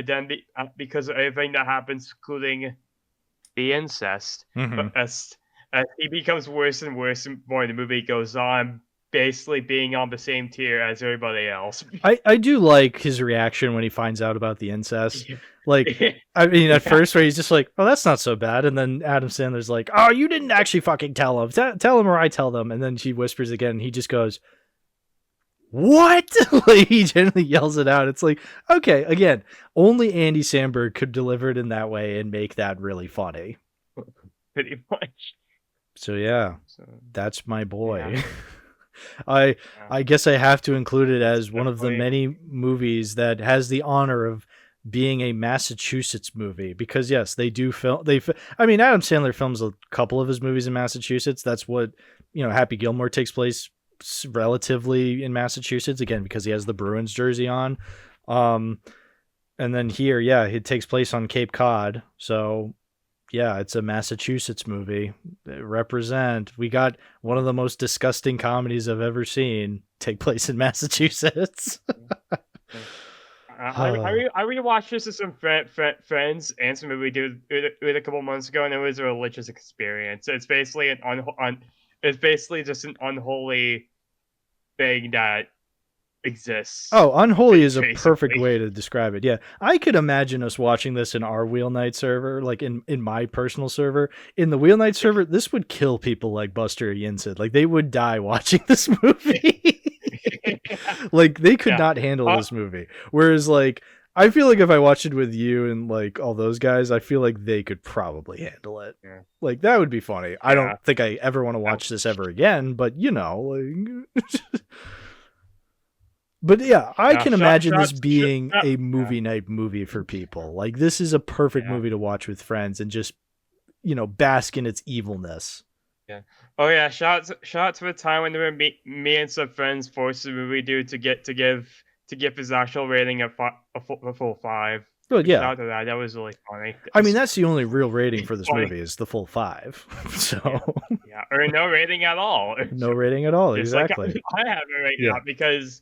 then because of everything that happens, including the incest, but as he becomes worse and worse and more the movie goes on, basically being on the same tier as everybody else. I do like his reaction when he finds out about the incest. Like, I mean, at first where he's just like, oh, that's not so bad. And then Adam Sandler's like, oh, you didn't actually fucking tell him. Tell him or I tell them. And then she whispers again and he just goes, what? Like, he generally yells it out. It's like, okay, again, only Andy Samberg could deliver it in that way and make that really funny. Pretty much. So yeah, that's my boy. I guess I have to include it as one of the many movies that has the honor of being a Massachusetts movie, because yes, they do film. I mean, Adam Sandler films a couple of his movies in Massachusetts. That's what, Happy Gilmore takes place relatively in Massachusetts, again because he has the Bruins jersey on. And then here, yeah, it takes place on Cape Cod. So yeah, it's a Massachusetts movie. Represent. We got one of the most disgusting comedies I've ever seen take place in Massachusetts. I rewatched this with some friends and some movie dude a couple months ago, and it was a religious experience. It's basically just an unholy thing that exists. Oh, unholy is a perfect way to describe it. Yeah, I could imagine us watching this in our Wheel Night server, like in my personal server. In the Wheel Night server, this would kill people like Buster or Yinsid. Like, they would die watching this movie. Like, they could not handle this movie. Whereas, like, I feel like if I watched it with you and like all those guys, I feel like they could probably handle it. Yeah. Like, that would be funny. I don't think I ever want to watch this ever again, but like... But yeah, I can imagine this being a movie night movie for people. Like, this is a perfect movie to watch with friends and just, bask in its evilness. Yeah. Oh yeah. Shout out to the time when there were me and some friends forced the movie dude to give his actual rating a full 5. Good, yeah. Shout out to that. That was really funny. I mean, that's the only real rating for this movie is the full 5. So yeah, or no rating at all. No rating at all. Exactly. Like I have it right now because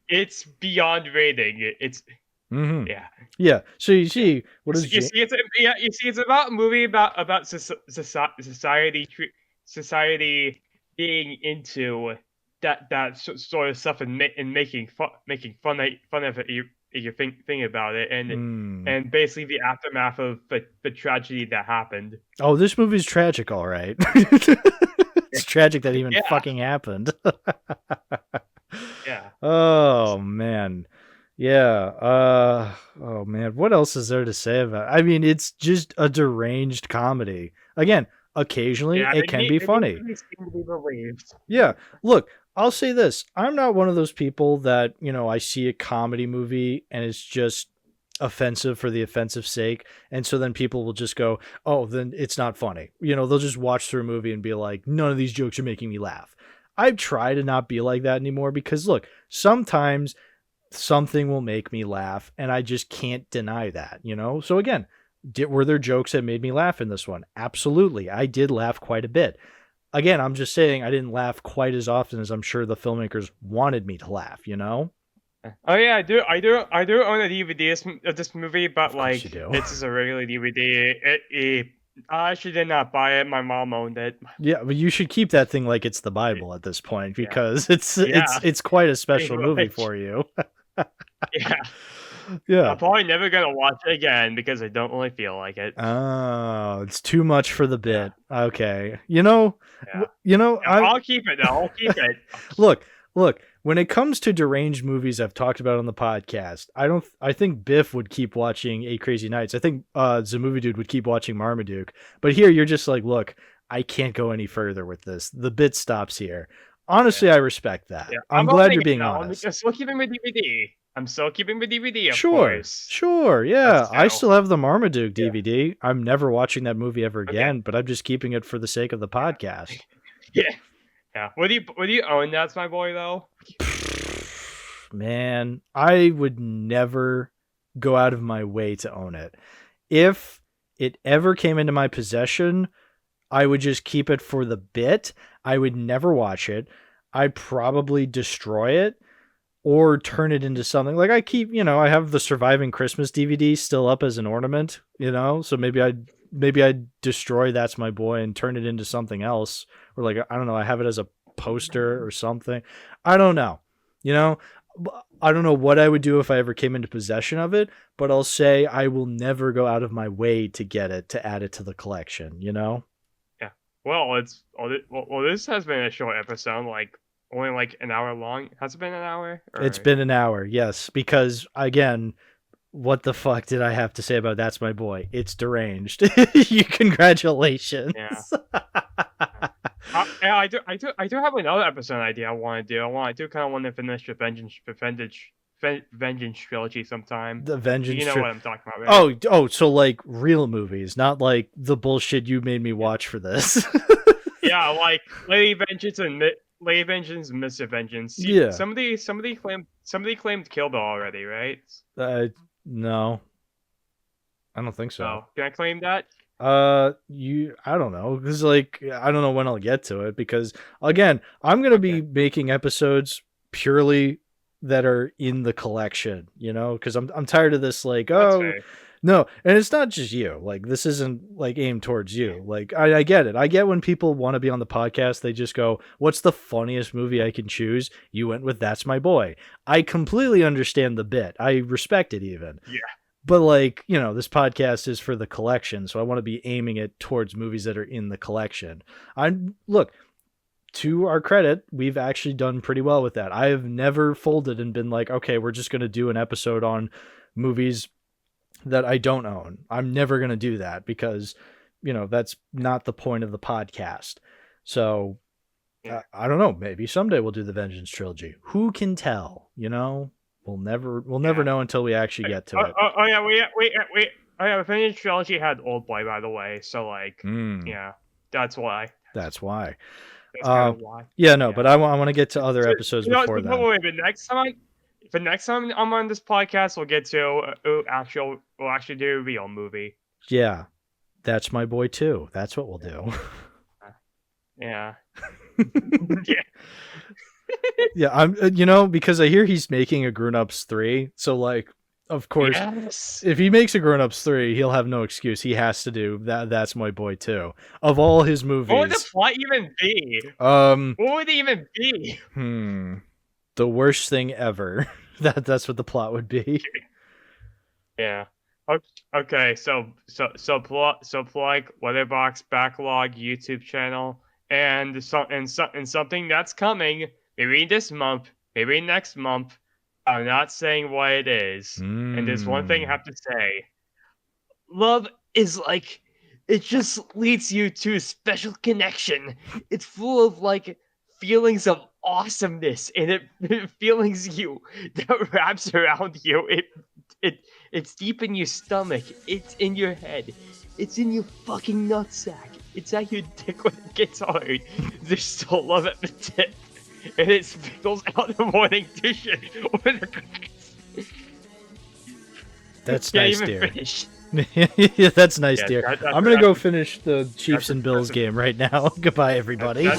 it's beyond rating. It's yeah. So you see, what is it's about a movie about society being into that sort of stuff and making fun of it. You think about it, and basically the aftermath of the tragedy that happened. Oh, this movie's tragic, all right. It's tragic that even fucking happened. Yeah. Oh man. Yeah. Oh man. What else is there to say about it? I mean, it's just a deranged comedy. Again, occasionally it can be funny. Yeah. Look, I'll say this. I'm not one of those people that, I see a comedy movie and it's just offensive for the offensive sake. And so then people will just go, oh, then it's not funny. They'll just watch through a movie and be like, none of these jokes are making me laugh. I try to not be like that anymore because, look, sometimes something will make me laugh and I just can't deny that, So again, were there jokes that made me laugh in this one? Absolutely. I did laugh quite a bit. Again, I'm just saying I didn't laugh quite as often as I'm sure the filmmakers wanted me to laugh, Oh yeah, I do own a DVD of this movie, but like it's just a regular DVD. I actually did not buy it. My mom owned it. Yeah, but you should keep that thing like it's the Bible at this point because it's quite a special movie for you. Yeah. I'm probably never gonna watch it again because I don't really feel like it. Oh, it's too much for the bit. Yeah. Okay, I'll keep it. I'll keep it. Look. When it comes to deranged movies I've talked about on the podcast, I think Biff would keep watching 8 Crazy Nights. I think the movie dude would keep watching Marmaduke. But here you're just like, look, I can't go any further with this. The bit stops here. Honestly, I respect that. Yeah. I'm glad you're being honest. I'm still keeping the DVD. Of course. Sure. Yeah. I still have the Marmaduke DVD. I'm never watching that movie ever again, but I'm just keeping it for the sake of the podcast. Yeah. Yeah. Would you own That's My Boy though? Man, I would never go out of my way to own it. If it ever came into my possession, I would just keep it for the bit. I would never watch it. I'd probably destroy it or turn it into something. Like I have the Surviving Christmas DVD still up as an ornament, so maybe I'd destroy That's My Boy and turn it into something else. Or like, I don't know, I have it as a poster or something. I don't know. I don't know what I would do if I ever came into possession of it, but I'll say I will never go out of my way to get it, to add it to the collection, Yeah. Well, this has been a short episode, like only like an hour long. Has it been an hour? Or... It's been an hour, yes, because again, what the fuck did I have to say about That's My Boy? It's deranged. Congratulations. Yeah. I do have another episode idea I want to do. I kind of want to finish the Vengeance trilogy sometime. The Vengeance. You know what I'm talking about, right? Oh, so like real movies, not like the bullshit you made me watch for this. Yeah, like Lady Vengeance and Mr. Vengeance. Yeah. Somebody claimed Kill Bill already, right? No. I don't think so. Oh, can I claim that? I don't know, because like I don't know when I'll get to it, because again, I'm gonna be making episodes purely that are in the collection, because I'm tired of this, like, no, and it's not just you, like this isn't like aimed towards you, like I get it. I get when people want to be on the podcast, they just go, what's the funniest movie I can choose? You went with That's My Boy. I completely understand the bit. I respect it even. Yeah. But like, this podcast is for the collection, so I want to be aiming it towards movies that are in the collection. Look, to our credit, we've actually done pretty well with that. I have never folded and been like, okay, we're just going to do an episode on movies that I don't own. I'm never going to do that because, that's not the point of the podcast. So I don't know. Maybe someday we'll do the Vengeance trilogy. Who can tell, We'll never know until we actually get to it. Oh yeah, wait. Oh yeah, the Vengeance trilogy had Old Boy, by the way. So like, yeah, that's why. That's why. That's kind of why. Yeah, no, but I want to get to other episodes before that. Wait, the next time I'm on this podcast, we'll get to we'll actually do a real movie. Yeah, That's My Boy too. That's what we'll do. Yeah. Yeah. Yeah, I'm because I hear he's making a Grown Ups 3, so like of course if he makes a Grown Ups 3, he'll have no excuse. He has to do That's My Boy too. Of all his movies. What would the plot even be? What would it even be? The worst thing ever. That's what the plot would be. Yeah. Okay, so like Letterboxd backlog YouTube channel and something that's coming. Maybe this month, maybe next month. I'm not saying what it is. And there's one thing I have to say. Love is like, it just leads you to a special connection. It's full of like feelings of awesomeness, and it feelings that wraps around you. It's deep in your stomach. It's in your head. It's in your fucking nutsack. It's at your dick when it gets hard. There's still love at the tip. And it spills out the morning dishes over the cracks. That's nice, dear. Yeah, that's nice, dear. I'm gonna go finish the Chiefs and Bills game right now. Goodbye, everybody.